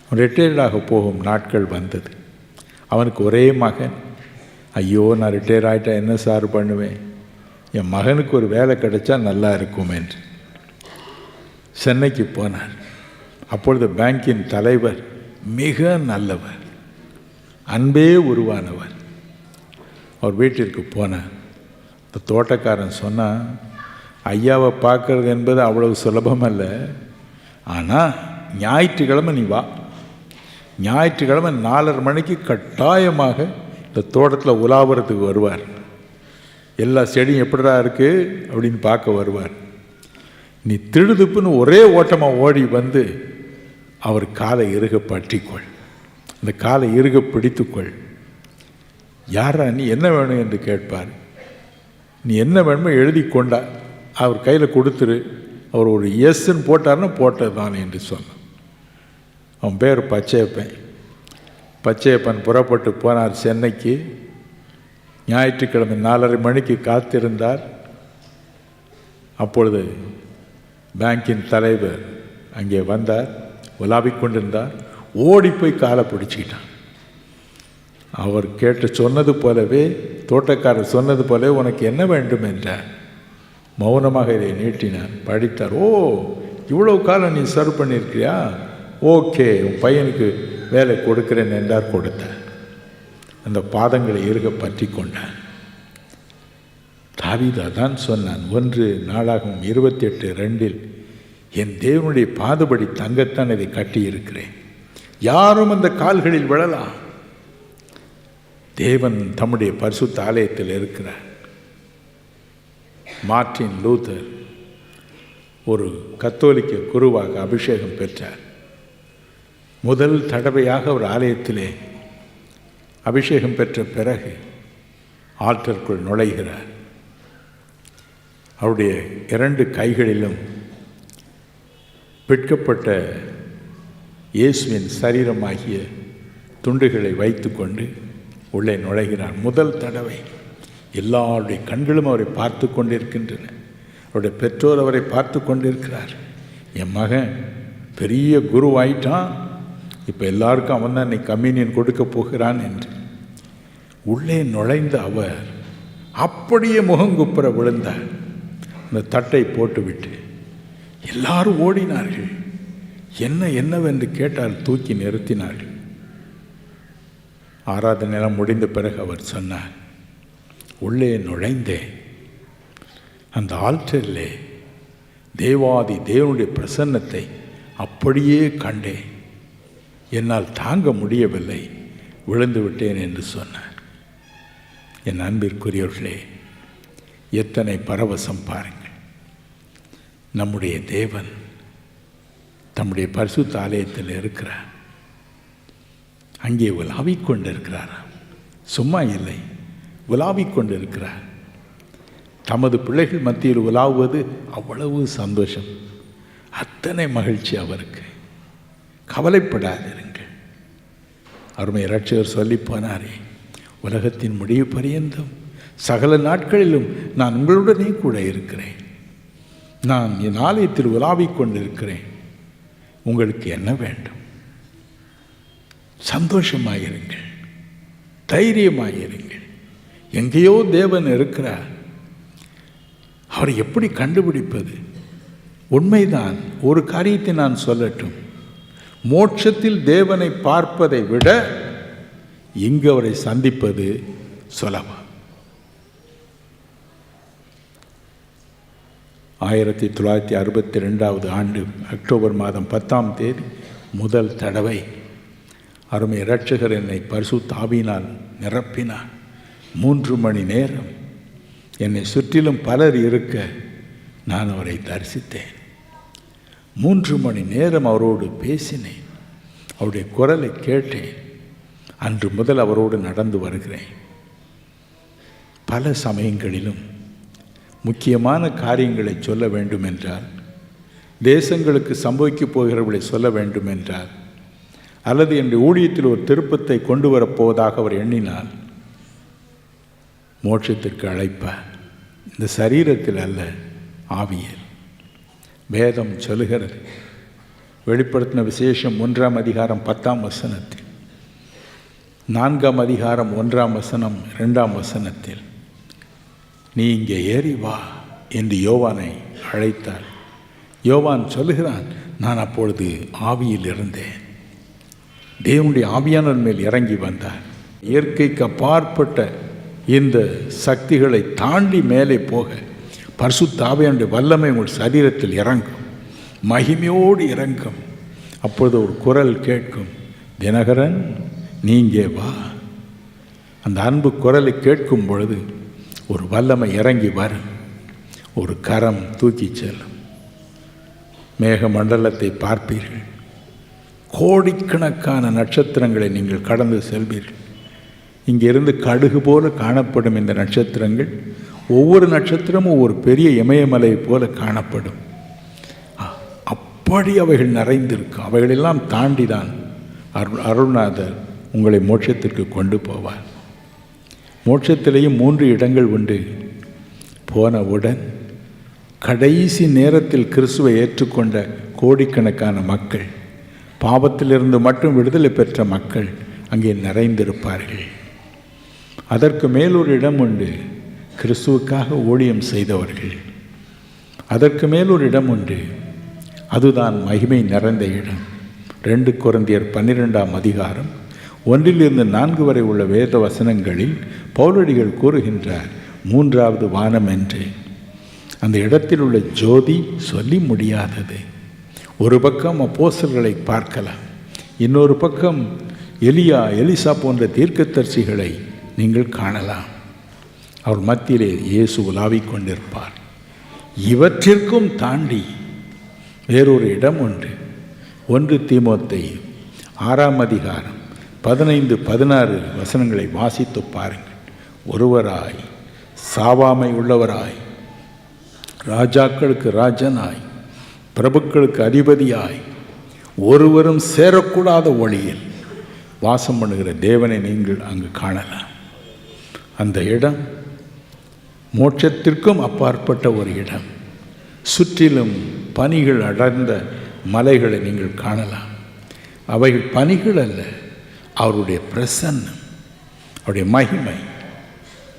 அவன் ரிட்டையர்டாக போகும் நாட்கள் வந்தது. அவனுக்கு ஒரே மகன். ஐயோ, நான் ரிட்டையர் ஆகிட்டா என்ன சார் பண்ணுவேன், என் மகனுக்கு ஒரு வேலை கிடைச்சா நல்லா இருக்கும் என்று சென்னைக்கு போனார். அப்பொழுது பேங்கின் தலைவர் மிக நல்லவர், அன்பே உருவானவர். அவர் வீட்டிற்கு போனார். இந்த தோட்டக்காரன் சொன்னான், ஐயாவை பார்க்கறது என்பது அவ்வளவு சுலபம் அல்ல, ஆனால் ஞாயிற்றுக்கிழமை நீ வா, ஞாயிற்றுக்கிழமை 4:30 மணிக்கு கட்டாயமாக இந்த தோட்டத்தில் உலாவுறதுக்கு வருவார். எல்லா செடியும் எப்படிடா இருக்குது அப்படின்னு பார்க்க வருவார். நீ திடுதுப்புன்னு ஒரே ஓட்டமாக ஓடி வந்து அவர் காலை இறுக பற்றிக்கொள், அந்த காலை இறுக பிடித்துக்கொள். யாரா நீ, என்ன வேணும் என்று கேட்பார். நீ என்ன வேணுமோ எழுதி கொண்டா அவர் கையில் கொடுத்துரு. அவர் ஒரு எஸ்ன்னு போட்டார்னா போட்டது தான் என்று சொன்னான். அவன் பேர் பச்சையப்பன். பச்சையப்பன் புறப்பட்டு போனார் சென்னைக்கு. ஞாயிற்றுக்கிழமை 4:30 மணிக்கு காத்திருந்தார். அப்பொழுது பேங்கின் தலைவர் அங்கே வந்தார், உலாவிக் கொண்டிருந்தார். ஓடி போய் காலை பிடிச்சிக்கிட்டான். அவர் கேட்டு சொன்னது போலவே, தோட்டக்காரர் சொன்னது போலவே, உனக்கு என்ன வேண்டும் என்றார். மௌனமாக இதை நீட்டினார். படித்தார். ஓ, இவ்வளோ காலம் நீ சர்வ் பண்ணியிருக்கிறியா, ஓகே, உன் பையனுக்கு வேலை கொடுக்கிறேன் என்றார். கொடுத்தார். அந்த பாதங்களை இறுக பற்றி கொண்டான். தாவீது அதான் சொன்னான், 1 நாளாகமம் 28:2 என் தேவனுடைய பாதபடி தங்கத்தான் இதை கட்டியிருக்கிறேன், யாரும் அந்த கால்களில் விழலாம். தேவன் தம்முடைய பரிசுத்த ஆலயத்தில் இருக்கிறார். மார்ட்டின் லூத்தர் ஒரு கத்தோலிக்க குருவாக அபிஷேகம் பெற்றார். முதல் தடவையாக ஒரு ஆலயத்திலே அபிஷேகம் பெற்ற பிறகு ஆல்டருக்குள் நுழைகிறார். அவருடைய 2 கைகளிலும் பிற்கப்பட்ட இயேசுவின் சரீரமாகிய துண்டுகளை வைத்து கொண்டு உள்ளே நுழைகிறார். முதல் தடவை. எல்லாருடைய கண்களும் அவரை பார்த்து கொண்டிருக்கின்றன. அவருடைய பெற்றோர் அவரை பார்த்து கொண்டிருக்கிறார். என் மகன் பெரிய குருவாயிட்டான், இப்போ எல்லாருக்கும் அவன் தான் இன்னைக்கு கம்யூனியன் கொடுக்க போகிறான் என்று உள்ளே நுழைந்த அவர் அப்படியே முகங்குப்புற விழுந்தார். அந்த தட்டை போட்டுவிட்டு எல்லாரும் ஓடினார்கள். என்னவென்று கேட்டால் தூக்கி நிறுத்தினார்கள். ஆராதனை முடிந்த பிறகு அவர் சொன்னார், உள்ளே நுழைந்தேன், அந்த ஆல்டரிலே தேவாதி தேவனுடைய பிரசன்னத்தை அப்படியே கண்டேன், என்னால் தாங்க முடியவில்லை, விழுந்து விட்டேன் என்று சொன்னார். என் அன்பிற்குரியவர்களே, எத்தனை பரவசம் பாருங்கள். நம்முடைய தேவன் தம்முடைய பரிசுத்த ஆலயத்தில் இருக்கிறார். அங்கே உலாவிக் கொண்டிருக்கிறார். சும்மா இல்லை, உலாவிக் கொண்டிருக்கிறார். தமது பிள்ளைகள் மத்தியில் உலாவுவது அவ்வளவு சந்தோஷம், அத்தனை மகிழ்ச்சி அவருக்கு. கவலைப்படாதிருங்கள். அருமை இரட்சகர் சொல்லி போனாரே, உலகத்தின் முடிவு பரியந்தம் சகல நாட்களிலும் நான் உங்களுடனே கூட இருக்கிறேன், நான் என் ஆலயத்தில் உலாவிக் கொண்டிருக்கிறேன், உங்களுக்கு என்ன வேண்டும்? சந்தோஷமாயிருங்கள், தைரியமாயிருங்கள். எங்கேயோ தேவன் இருக்கிறார். அவரை எப்படி கண்டுபிடிப்பது? உண்மைதான். ஒரு காரியத்தை நான் சொல்லட்டும், மோட்சத்தில் தேவனை பார்ப்பதை விட இங்கு அவரை சந்திப்பது சுலபம். 1962 ஆண்டு அக்டோபர் மாதம் 10ஆம் தேதி முதல் தடவை அருமை இரட்சகர் என்னை பரிசுத்த ஆவியினால் நிரப்பினார். 3 மணி நேரம் என்னை சுற்றிலும் பலர் இருக்க நான் அவரை தரிசித்தேன். 3 மணி நேரம் அவரோடு பேசினேன், அவருடைய குரலை கேட்டேன். அன்று முதல் அவரோடு நடந்து வருகிறேன். பல சமயங்களிலும் முக்கியமான காரியங்களை சொல்ல வேண்டும் என்றால், தேசங்களுக்கு சம்பவிக்கப் போகிறவர்களை சொல்ல வேண்டும் என்றால், அல்லது என்னுடைய ஊழியத்தில் ஒரு திருப்பத்தை கொண்டு வரப்போவதாக அவர் எண்ணினார், மோட்சத்திற்கு அழைப்பார். இந்த சரீரத்தில் அல்ல, ஆவியில். வேதம் சொல்லுகிறது, வெளிப்படுத்தின விசேஷம் 1ஆம் அதிகாரம் 10ஆம் வசனத்தில், 4ஆம் அதிகாரம் 1ஆம் வசனம் 2ஆம் வசனத்தில், நீ இங்கே ஏறி வா என்று யோவானை அழைத்தார். யோவான் சொல்லுகிறான், நான் அப்பொழுது ஆவியில் இருந்தேன். தேவனுடைய ஆவியானவர் மேல் இறங்கி வந்தார். இயற்கைக்கு அப்பாற்பட்ட இந்த சக்திகளை தாண்டி மேலே போக பரிசுத்த ஆவியானுடைய வல்லமை உங்கள் சரீரத்தில் இறங்கும், மகிமையோடு இறங்கும். அப்பொழுது ஒரு குரல் கேட்கும், தினகரன் நீ இங்கே வா. அந்த அன்பு குரலை கேட்கும் பொழுது ஒரு வல்லமை இறங்கி வரும், ஒரு கரம் தூக்கி செல்லும். மேக மண்டலத்தை பார்ப்பீர்கள், கோடிக்கணக்கான நட்சத்திரங்களை நீங்கள் கடந்து செல்வீர்கள். இங்கிருந்து கடுகு போல காணப்படும் இந்த நட்சத்திரங்கள், ஒவ்வொரு நட்சத்திரமும் ஒரு பெரிய இமயமலை போல காணப்படும். அப்படி அவைகள் நிறைந்திருக்கும். அவைகளெல்லாம் தாண்டி தான் அருள்நாதர் உங்களை மோட்சத்திற்கு கொண்டு போவார். மோட்சத்திலேயும் 3 இடங்கள் உண்டு. போனவுடன் கடைசி நேரத்தில் கிறிஸ்துவை ஏற்றுக்கொண்ட கோடிக்கணக்கான மக்கள், பாவத்திலிருந்து மட்டும் விடுதலை பெற்ற மக்கள் அங்கே நிறைந்திருப்பார்கள். அதற்கு மேல் ஒரு இடம் உண்டு, கிறிஸ்துவுக்காக ஊழியம் செய்தவர்கள். அதற்கு மேல் ஒரு இடம் உண்டு, அதுதான் மகிமை நிறைந்த இடம். 2 கொரிந்தியர் 12ஆம் அதிகாரம் 1-4 வரை உள்ள வேத வசனங்களில் பவுலடிகள் கூறுகின்றார், 3வது வானம் என்று. அந்த இடத்தில் உள்ள ஜோதி சொல்லி முடியாதது. ஒரு பக்கம் அப்போஸ்தலர்களை பார்க்கலாம், இன்னொரு பக்கம் எலியா எலிசா போன்ற தீர்க்கதரிசிகளை நீங்கள் காணலாம். அவர் மத்தியிலே இயேசு உலாவிக் கொண்டிருப்பார். இவற்றிற்கும் தாண்டி வேறொரு இடம் உண்டு. 1 தீமோத்தேயு 6ஆம் அதிகாரம் 15-16 வசனங்களை வாசித்து பாருங்கள். ஒருவராய், சாவாமை உள்ளவராய், ராஜாக்களுக்கு ராஜனாய், பிரபுக்களுக்கு அதிபதியாய், ஒருவரும் சேரக்கூடாத ஒளியில் வாசம் பண்ணுகிற தேவனை நீங்கள் அங்கு காணலாம். அந்த இடம் மோட்சத்திற்கும் அப்பாற்பட்ட ஒரு இடம். சுற்றிலும் பனிகள் அடர்ந்த மலைகளை நீங்கள் காணலாம். அவைகள் பனிகள் அல்ல, அவருடைய பிரசன்னம், அவருடைய மகிமை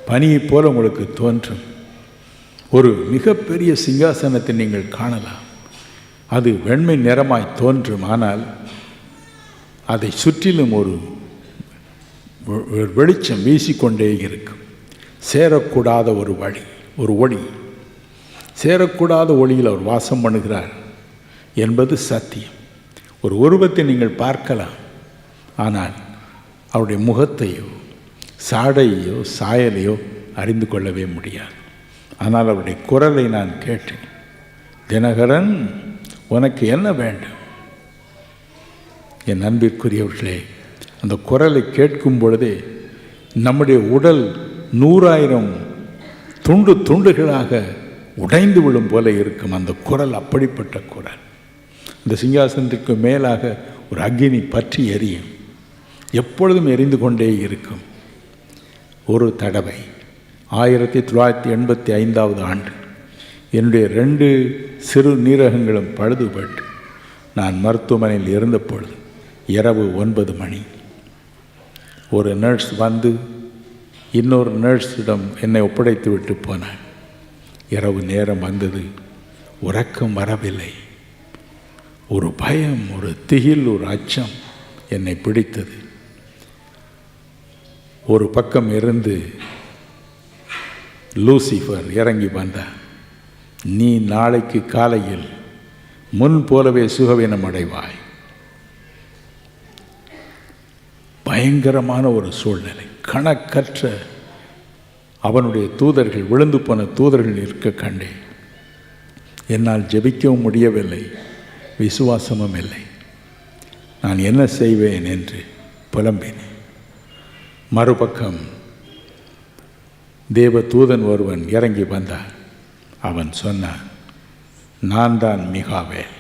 பனியைப் போல உங்களுக்கு தோன்றும். ஒரு மிகப்பெரிய சிங்காசனத்தை நீங்கள் காணலாம். அது வெண்மை நிறமாய் தோன்றும், ஆனால் அதை சுற்றிலும் ஒரு வெளிச்சம் வீசிக்கொண்டே இருக்கும். சேரக்கூடாத ஒரு வழி, ஒரு ஒளி, சேரக்கூடாத ஒளியில் அவர் வாசம் பண்ணுகிறார் என்பது சத்தியம். ஒரு உருவத்தை நீங்கள் பார்க்கலாம், ஆனால் அவருடைய முகத்தையோ சாடையோ சாயலையோ அறிந்து கொள்ளவே முடியாது. ஆனால் அவருடைய குரலை நான் கேட்டேன், தினகரன் உனக்கு என்ன வேண்டும்? என் அன்பிற்குரியவர்களே, அந்த குரலை கேட்கும் பொழுதே நம்முடைய உடல் 100,000 துண்டு துண்டுகளாக உடைந்து விடும் போல இருக்கும். அந்த குரல் அப்படிப்பட்ட குரல். இந்த சிங்காசனத்திற்கு மேலாக ஒரு அக்கினி பற்றி எரியும், எப்பொழுதும் எரிந்து கொண்டே இருக்கும். ஒரு தடவை 1985ஆவது ஆண்டு என்னுடைய 2 சிறு நீரகங்களும் பழுதுபட்டு நான் மருத்துவமனையில் இருந்த பொழுது இரவு 9 மணி ஒரு நர்ஸ் வந்து இன்னொரு நர்ஸிடம் என்னை ஒப்படைத்து விட்டு போனார். இரவு நேரம் வந்தது, உறக்கம் வரவில்லை. ஒரு பயம், ஒரு திகில், ஒரு அச்சம் என்னை பிடித்தது. ஒரு பக்கம் இருந்து லூசிஃபர் இறங்கி வந்தார். நீ நாளைக்கு காலையில் முன் போலவே சுகவீனம் அடைவாய். பயங்கரமான ஒரு சூழ்நிலை. கணக்கற்ற அவனுடைய தூதர்கள், விழுந்து போன தூதர்கள் இருக்க கண்டேன். என்னால் ஜெபிக்கவும் முடியவில்லை, விசுவாசமும் இல்லை. நான் என்ன செய்வேன் என்று புலம்பினேன். மறுபக்கம் தேவ தூதன் ஒருவன் இறங்கி வந்தார். அவன் சொன்னான், நான் தான் மிகாவேல்,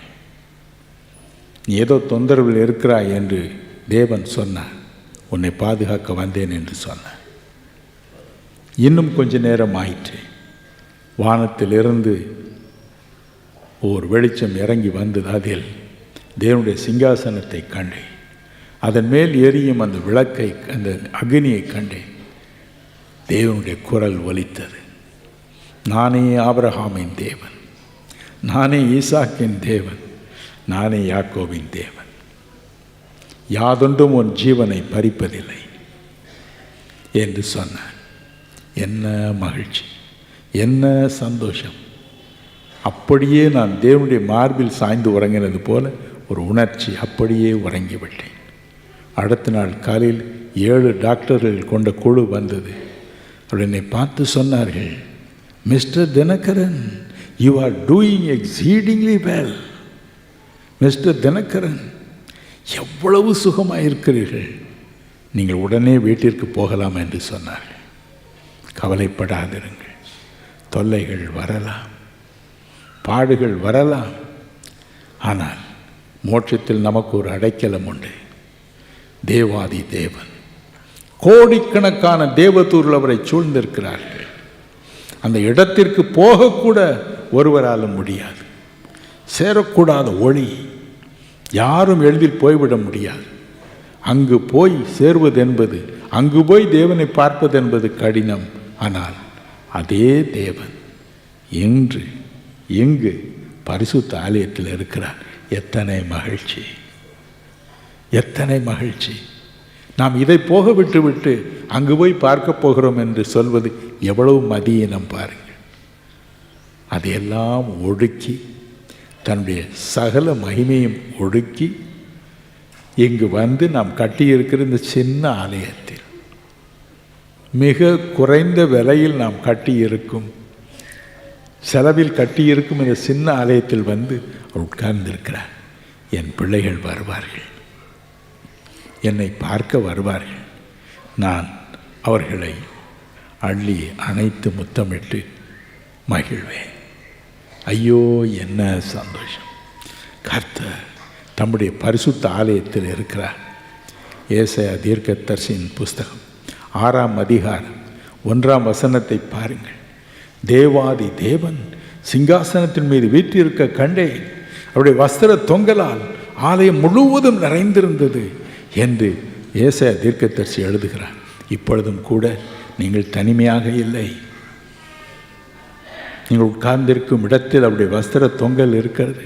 நீ ஏதோ தொந்தரவில் இருக்கிறாய் என்று தேவன் சொன்னார், உன்னை பாதுகாக்க வந்தேன் என்று சொன்னார். இன்னும் கொஞ்ச நேரம் ஆயிற்று. வானத்திலிருந்து ஓர் வெளிச்சம் இறங்கி வந்தது. அதில் தேவனுடைய சிங்காசனத்தை கண்டேன். அதன் மேல் எரியும் அந்த விளக்கை, அந்த அக்னியை கண்டேன். தேவனுடைய குரல் ஒலித்தது, நானே ஆபிரகாமின் தேவன், நானே ஈசாக்கின் தேவன், நானே யாக்கோபின் தேவன், யாதொன்றும் உன் ஜீவனை பறிப்பதில்லை என்று சொன்னார். என்ன மகிழ்ச்சி, என்ன சந்தோஷம்! அப்படியே நான் தேவனுடைய மார்பில் சாய்ந்து உறங்கினது போல ஒரு உணர்ச்சி, அப்படியே உறங்கிவிட்டேன். அடுத்த நாள் காலையில் 7 டாக்டர்கள் கொண்ட குழு வந்தது. உடனே பார்த்து சொன்னார்கள், mister Dinakaran, you are doing exceedingly well. Mister Dinakaran, எவ்வளவு சுகமாக இருக்கிறீர்கள், நீங்கள் உடனே வீட்டிற்கு போகலாம் என்று சொன்னார்கள். கவலைப்படாதிருங்கள், தொல்லைகள் வரலாம், பாடுகள் வரலாம், ஆனால் மோட்சத்தில் நமக்கு ஒரு அடைக்கலம் உண்டு. தேவாதி தேவன், கோடிக்கணக்கான தேவதூர்கள் அவரை சூழ்ந்திருக்கிறார்கள். அந்த இடத்திற்கு போகக்கூட ஒருவராலும் முடியாது. சேரக்கூடாத ஒளி, யாரும் எளிதில் போய்விட முடியாது. அங்கு போய் சேர்வது என்பது, அங்கு போய் தேவனை பார்ப்பது என்பது கடினம். ஆனால் அதே தேவன் இன்று எங்கு பரிசுத்த ஆலயத்தில் இருக்கிறார். எத்தனை மகிழ்ச்சி, எத்தனை மகிழ்ச்சி. நாம் இதை போக விட்டு அங்கு போய் பார்க்க போகிறோம் என்று சொல்வது எவ்வளவு மதியினம் பாருங்கள். அதையெல்லாம் ஒடுக்கி, தன்னுடைய சகல மகிமையும் ஒடுக்கி இங்கு வந்து நாம் கட்டியிருக்கிற இந்த சின்ன ஆலயத்தில், மிக குறைந்த விலையில் நாம் கட்டியிருக்கும், செலவில் கட்டியிருக்கும் இந்த சின்ன ஆலயத்தில் வந்து உட்கார்ந்திருக்கிறார். என் பிள்ளைகள் வருவார்கள், என்னை பார்க்க வருவார்கள். நான் அவர்களை அள்ளி அணைத்து முத்தமிட்டு மகிழ்வேன். ஐயோ, என்ன சந்தோஷம்! கர்த்தர் தம்முடைய பரிசுத்த ஆலயத்தில் இருக்கிறார். ஏசாயா தீர்க்கதரிசியின் புஸ்தகம் 6ஆம் அதிகாரம் 1ஆம் வசனத்தை பாருங்கள். தேவாதி தேவன் சிங்காசனத்தின் மீது வீற்றிருக்க கண்டேன், அவருடைய வஸ்திர தொங்கலால் ஆலயம் முழுவதும் நிறைந்திருந்தது என்று ஏசாயா தீர்க்கதரிசி எழுதுகிறார். இப்பொழுதும் கூட நீங்கள் தனிமையாக இல்லை. நீங்கள் உட்கார்ந்திருக்கும் இடத்தில் அவருடைய வஸ்திர தொங்கல் இருக்கிறது.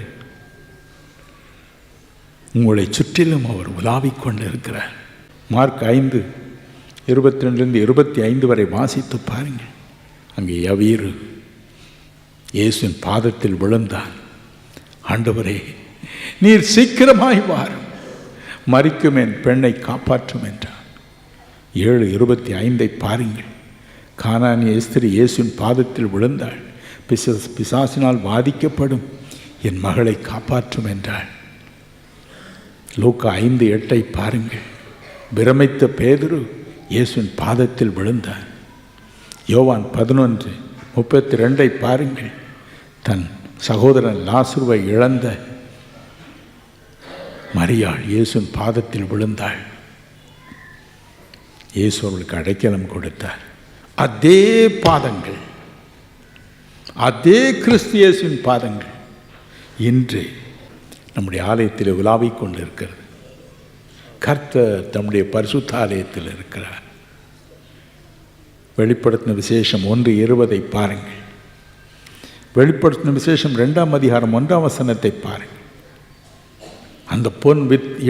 உங்களை சுற்றிலும் அவர் உலாவிக் கொண்டு இருக்கிறார். மார்க் 5:22-25 வரை வாசித்து பாருங்கள். அங்கே யவீரு இயேசுவின் பாதத்தில் விழுந்தான். ஆண்டவரே, நீர் சீக்கிரமாய் வாரும், மரிக்கும் என் பெண்ணை காப்பாற்றும் என்றான். 7:25 பாருங்கள். கானானிய ஸ்திரீ இயேசுவின் பாதத்தில் விழுந்தாள். பிசாசினால் பாதிக்கப்படும் என் மகளை காப்பாற்றும் என்றாள். லூக்கா 5:8 பாருங்கள். பிரமித்த பேதுரு இயேசுவின் பாதத்தில் விழுந்தார். யோவான் 11:32 பாருங்கள். தன் சகோதரன் லாசருவை இழந்த மரியாள் இயேசுவின் பாதத்தில் விழுந்தாள். இயேசு அவளுக்கு அடைக்கலம் கொடுத்தார். அதே பாதங்கள், அதே கிறிஸ்து இயேசுவின் பாதங்கள் இன்று நம்முடைய ஆலயத்தில் உலாவிக் கொண்டிருக்கிறது. கர்த்தர் தம்முடைய பரிசுத்த ஆலயத்தில் இருக்கிறார். வெளிப்படுத்தின விசேஷம் 1:20 பாருங்கள். வெளிப்படுத்தின விசேஷம் 2ஆம் அதிகாரம் 1ஆம் வசனத்தை பாருங்கள். அந்த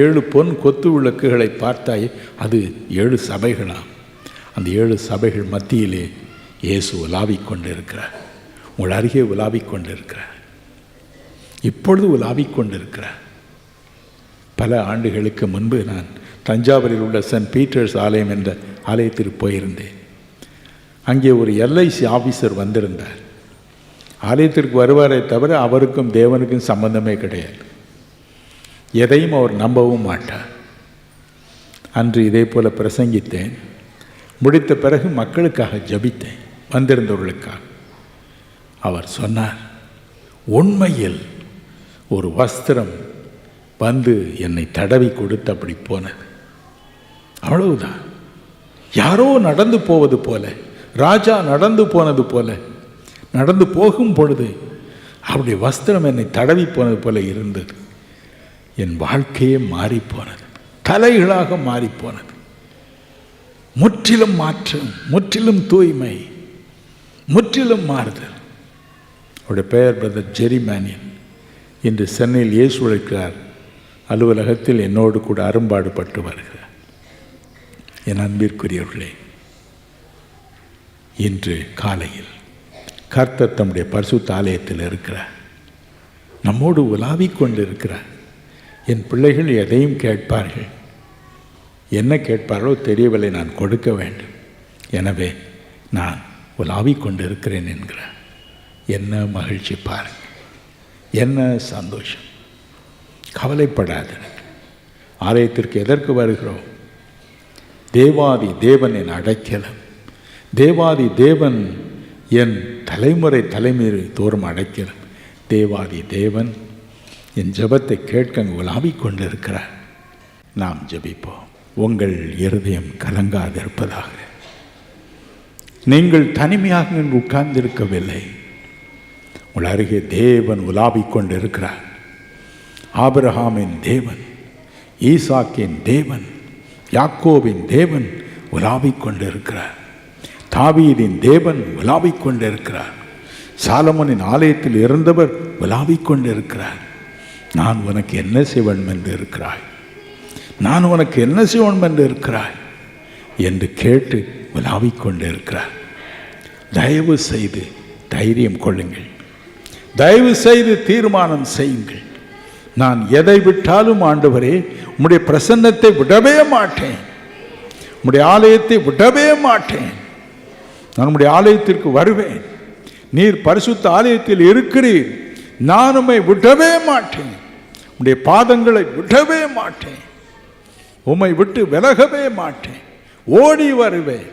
7 பொன் கொத்து விளக்குகளை பார்த்தாய், அது 7 சபைகளாம். அந்த 7 சபைகள் மத்தியிலே இயேசு உலாவிக் கொண்டிருக்கிறார். உங்கள் அருகே உலாவிக் கொண்டிருக்கிறார். இப்பொழுது உலாவிக் கொண்டிருக்கிறார். பல ஆண்டுகளுக்கு முன்பு நான் தஞ்சாவூரில் உள்ள சென்ட் பீட்டர்ஸ் ஆலயம் என்ற ஆலயத்திற்கு போயிருந்தேன். அங்கே ஒரு LIC ஆஃபீஸர் வந்திருந்தார். ஆலயத்திற்கு வருவாரே தவிர அவருக்கும் தேவனுக்கும் சம்பந்தமே கிடையாது. எதையும் அவர் நம்பவும் மாட்டார். அன்று இதே போல பிரசங்கித்தேன். முடித்த பிறகு மக்களுக்காக ஜபித்தேன், வந்திருந்தவர்களுக்காக. அவர் சொன்னார், உண்மையில் ஒரு வஸ்திரம் வந்து என்னை தடவி கொடுத்து அப்படி போனது. அவ்வளவுதான். யாரோ நடந்து போவது போல, ராஜா நடந்து போனது போல, நடந்து போகும் பொழுது அவருடைய வஸ்திரம் என்னை தடவி போனது போல இருந்தது. என் வாழ்க்கையே மாறிப்போனது, தலைகளாக மாறிப்போனது. முற்றிலும் மாற்றம், முற்றிலும் தூய்மை, முற்றிலும் மாறுதல். அவருடைய பெயர் பிரதர் ஜெரி மேனியன். இன்று சென்னையில் இயேசு உழைக்கிறார் அலுவலகத்தில் என்னோடு கூட அரும்பாடுபட்டு வருகிறார். என் அன்பிற்குரியவர்களே, இன்று காலையில் கர்த்தர் தம்முடைய பரிசுத்த ஆலயத்தில் இருக்கிறார். நம்மோடு உலாவிக் கொண்டு இருக்கிறார். என் பிள்ளைகள் எதையும் கேட்பார்கள், என்ன கேட்பார்களோ தெரியவில்லை, நான் கொடுக்க வேண்டும், எனவே நான் உலாவிக் கொண்டிருக்கிறேன் என்கிறார். என்ன மகிழ்ச்சி பாருங்கள், என்ன சந்தோஷம். கவலைப்படாதீர்கள். ஆலயத்திற்கு எதற்கு வருகிறோம்? தேவாதி தேவன் என் அடைக்கலம், தேவாதி தேவன் என் தலைமுறை தோறும் அடைக்கலம், தேவாதி தேவன் என் ஜெபத்தை கேட்க உலாவிக் கொண்டிருக்கிறார். நாம் ஜெபிப்போம். உங்கள் இருதயம் கலங்காதிருப்பதாக. நீங்கள் தனிமையாக உட்கார்ந்திருக்கவில்லை. உங்கள் அருகே தேவன் உலாவிக் கொண்டிருக்கிறார். ஆபிரகாமின் தேவன், ஈசாக்கின் தேவன், யாக்கோபின் தேவன் உலாவிக் கொண்டிருக்கிறார். தாவீதின் தேவன் உலாவிக் கொண்டிருக்கிறார். சாலமோனின் ஆலயத்தில் இருந்தவர் உலாவிக் கொண்டிருக்கிறார். நான் உனக்கு என்ன செய்வேன் என்று இருக்கிறாய், நான் உனக்கு என்ன செய்வேன் என்று இருக்கிறாய் என்று கேட்டு உலாவிக் கொண்டிருக்கிறார். தயவு செய்து தைரியம் கொள்ளுங்கள், தயவு செய்து தீர்மானம் செய்யுங்கள். நான் எதை விட்டாலும் ஆண்டவரே உம்முடைய பிரசன்னத்தை விடவே மாட்டேன், உம்முடைய ஆலயத்தை விடவே மாட்டேன். நான் உம்முடைய ஆலயத்திற்கு வருவேன். நீர் பரிசுத்த ஆலயத்தில் இருக்கிறீர், நான் உம்மை விடவே மாட்டேன், உம்முடைய பாதங்களை விடவே மாட்டேன், உம்மை விட்டு விலகவே மாட்டேன். ஓடி வருவேன்,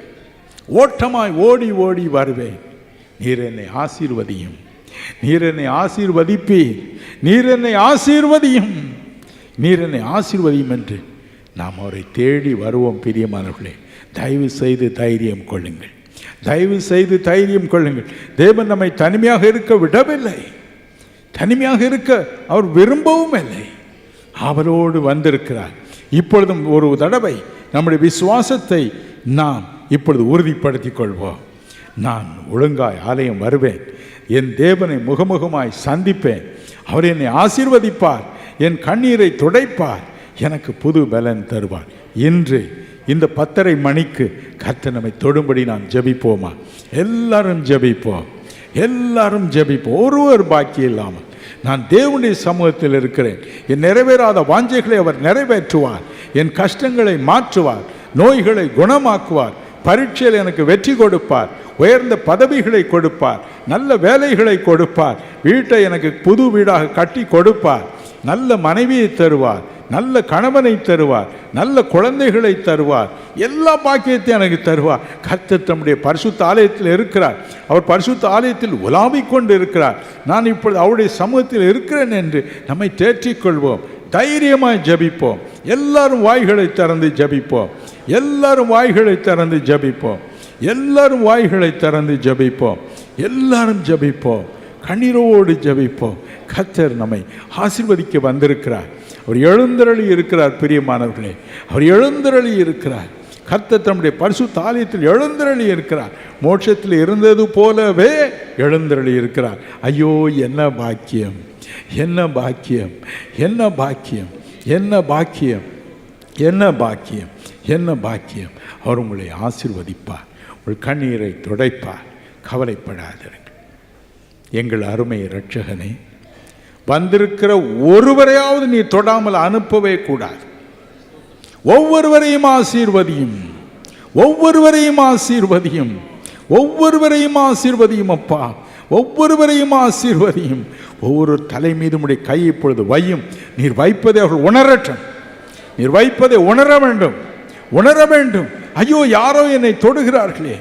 ஓட்டமாய் ஓடி ஓடி வருவேன். நீர் என்னை ஆசீர்வதியும், நீர் என்னை ஆசீர்வதிப்பீர், நீர் என்னை ஆசீர்வதியும், நீர் என்னை ஆசீர்வதியும் என்று நாம் அவரை தேடி வருவோம். பிரியமானவர்களே, தயவு செய்து தைரியம் கொள்ளுங்கள், தயவு செய்து தைரியம் கொள்ளுங்கள். தேவன் நம்மை தனிமையாக இருக்க விடவில்லை, தனிமையாக இருக்க அவர் விரும்பவும் இல்லை. அவரோடு வந்திருக்கிறார். இப்பொழுதும் ஒரு தடவை நம்முடைய விசுவாசத்தை நாம் இப்பொழுது உறுதிப்படுத்திக் கொள்வோம். நான் ஒழுங்காய் ஆலயம் வருவேன், என் தேவனை முகமுகமாய் சந்திப்பேன், அவர் என்னை ஆசீர்வதிப்பார், என் கண்ணீரை துடைப்பார், எனக்கு புது பலன் தருவார். இன்று இந்த 10:30 மணிக்கு கர்த்தர் நம்மை தொடும்படி நாம் ஜெபிப்போமா? எல்லாரும் ஜெபிப்போம், எல்லாரும் ஜெபிப்போம். ஒருவர் பாக்கி இல்லாமல் நான் தேவனுடைய சமூகத்தில் இருக்கிறேன். என் நிறைவேறாத வாஞ்சைகளை அவர் நிறைவேற்றுவார், என் கஷ்டங்களை மாற்றுவார், நோய்களை குணமாக்குவார், பரீட்சையில் எனக்கு வெற்றி கொடுப்பார், உயர்ந்த பதவிகளை கொடுப்பார், நல்ல வேலைகளை கொடுப்பார், வீட்டை எனக்கு புது வீடாக கட்டி கொடுப்பார், நல்ல மனைவியை தருவார், நல்ல கணவனை தருவார், நல்ல குழந்தைகளை தருவார், எல்லா பாக்கியத்தையும் எனக்கு தருவார். கர்த்தர் தம்முடைய பரிசுத்த ஆலயத்தில் இருக்கிறார், அவர் பரிசுத்த ஆலயத்தில் உலாவிக் கொண்டு இருக்கிறார். நான் இப்பொழுது அவருடைய சமூகத்தில் இருக்கிறேன் என்று நம்மை தேற்றிக்கொள்வோம். தைரியமாய் ஜபிப்போம். எல்லாரும் வாய்களை திறந்து ஜபிப்போம், எல்லாரும் வாய்களை திறந்து ஜபிப்போம், எல்லாரும் வாய்களை திறந்து ஜபிப்போம், எல்லாரும் ஜபிப்போம், கண்ணீரோடு ஜபிப்போம். கர்த்தர் நம்மை ஆசீர்வதிக்க வந்திருக்கிறார். அவர் எழுந்தருளி இருக்கிறார். பிரியமானவர்களே, அவர் எழுந்தருளி இருக்கிறார். கர்த்தர் தம்முடைய பரிசுத்த ஆலயத்தில் எழுந்தருளி இருக்கிறார். மோட்சத்தில் இருந்தது போலவே எழுந்தருளி இருக்கிறார். ஐயோ, என்ன பாக்கியம், என்ன பாக்கியம், என்ன பாக்கியம், என்ன பாக்கியம், என்ன பாக்கியம், என்ன பாக்கியம். அவர் உங்களை ஆசீர்வதிப்பார், உங்கள் கண்ணீரை துடைப்பார். கவலைப்படாதீர்கள். எங்கள் அருமை இரட்சகனே, வந்திருக்கிற ஒருவரையாவது நீ தொடாமல் அனுப்பவே கூடாது. ஒவ்வொருவரையும் ஆசீர்வதியும், ஒவ்வொருவரையும் ஆசீர்வதியும், ஒவ்வொருவரையும் ஆசீர்வதியும் அப்பா, ஒவ்வொருவரையும் ஆசீர்வதியும். ஒவ்வொரு தலை மீதும் உடைய கை இப்பொழுது வையும். நீர் வைப்பதை அவர்கள் உணரட்டும், நீர் வைப்பதை உணர வேண்டும், உணர வேண்டும். ஐயோ, யாரோ என்னை தொடுகிறார்களே,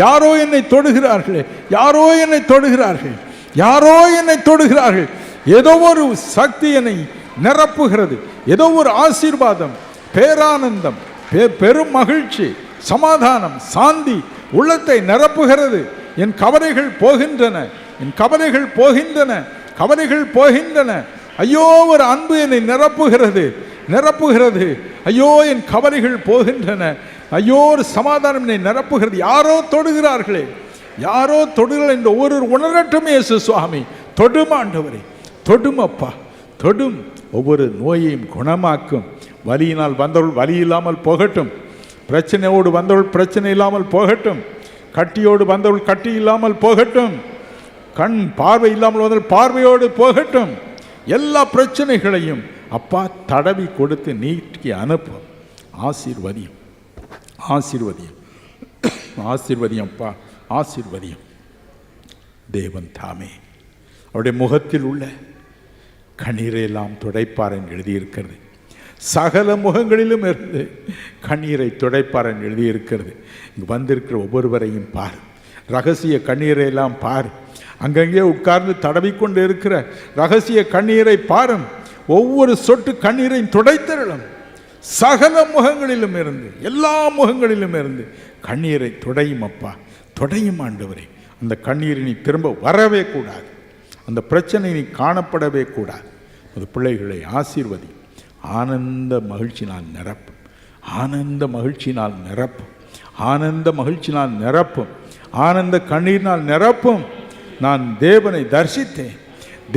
யாரோ என்னை தொடுகிறார்களே, யாரோ என்னை தொடுகிறார்கள், யாரோ என்னை தொடுகிறார்கள். ஏதோ ஒரு சக்தி என்னை நிரப்புகிறது, ஏதோ ஒரு ஆசீர்வாதம், பேரானந்தம், பெரும் மகிழ்ச்சி, சமாதானம், சாந்தி உள்ளத்தை நிரப்புகிறது. என் கவலைகள் போகின்றன, என் கவலைகள் போகின்றன, கவலைகள் போகின்றன. ஐயோ, ஒரு அன்பு என்னை நிரப்புகிறது, நிரப்புகிறது. ஐயோ, என் கவலைகள் போகின்றன. ஐயோ, ஒரு சமாதானம் என்னை நிரப்புகிறது. யாரோ தொடுகிறார்களே, யாரோ தொடுகிறார்கள் என்று ஒவ்வொரு உணரட்டும். இயேசு சுவாமி, தொடும் ஆண்டவரே, தொடும் அப்பா, தொடும். ஒவ்வொரு நோயையும் குணமாக்கும். வலியினால் வந்தவர்கள் வலி இல்லாமல் போகட்டும், பிரச்சனையோடு வந்தவர்கள் பிரச்சனை இல்லாமல் போகட்டும், கட்டியோடு வந்தவர்கள் கட்டி இல்லாமல் போகட்டும், கண் பார்வை இல்லாமல் வந்தவர்கள் பார்வையோடு போகட்டும். எல்லா பிரச்சனைகளையும் அப்பா தடவி கொடுத்து நீட்டி அனுப்பும். ஆசீர்வதியும், ஆசீர்வதியும், ஆசீர்வதியம் அப்பா, ஆசீர்வதியம். தேவன் தாமே அவருடைய முகத்தில் உள்ள கண்ணீரையெல்லாம் துடைப்பார் என்று எழுதியிருக்கிறது. சகல முகங்களிலும் இருந்து கண்ணீரை துடைப்பார் என்று எழுதியிருக்கிறது. இங்கு வந்திருக்கிற ஒவ்வொருவரையும் பார், ரகசிய கண்ணீரையெல்லாம் பார். அங்கங்கே உட்கார்ந்து தடவிக்கொண்டு இருக்கிற ரகசிய கண்ணீரை பாரும். ஒவ்வொரு சொட்டு கண்ணீரையும் துடைத்தரலும். சகல முகங்களிலும் இருந்து, எல்லா முகங்களிலும் இருந்து கண்ணீரை துடையும் அப்பா, துடையும் ஆண்டவரே. அந்த கண்ணீரை நீ திரும்ப வரவே கூடாது, அந்த பிரச்சனை நீ காணப்படவே கூடாது. அது பிள்ளைகளை ஆசீர்வதி, ஆனந்த மகிழ்ச்சினால் நிரப்பும், ஆனந்த மகிழ்ச்சினால் நிரப்பும், ஆனந்த மகிழ்ச்சினால் நிரப்பும், ஆனந்த கண்ணீரினால் நிரப்பும். நான் தேவனை தரிசித்தேன்,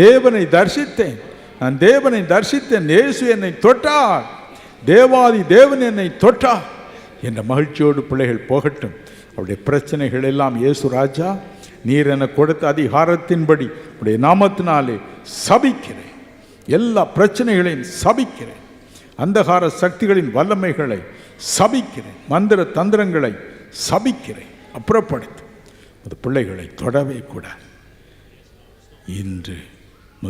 தேவனை தரிசித்தேன், நான் தேவனை தரிசித்தேன். இயேசு என்னை தொட்டார், தேவாதி தேவன் என்னை தொட்டார் என்ற மகிழ்ச்சியோடு பிள்ளைகள் போகட்டும். அவருடைய பிரச்சனைகள் எல்லாம் இயேசு ராஜா நீர் என கொடுத்த அதிகாரத்தின்படி உடைய நாமத்தினாலே சபிக்கிறேன். எல்லா பிரச்சனைகளையும் சபிக்கிறேன், அந்தகார சக்திகளின் வல்லமைகளை சபிக்கிறேன், மந்திர தந்திரங்களை சபிக்கிறேன், அப்புறப்படுத்து. அது பிள்ளைகளை தொடவே கூடாது. இன்று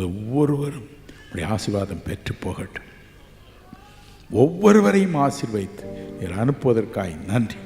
ஒவ்வொருவரும் உடைய ஆசீர்வாதம் பெற்று போகட்டும். ஒவ்வொருவரையும் ஆசீர்வதித்து நீர் அனுப்புவதற்காய் நன்றி.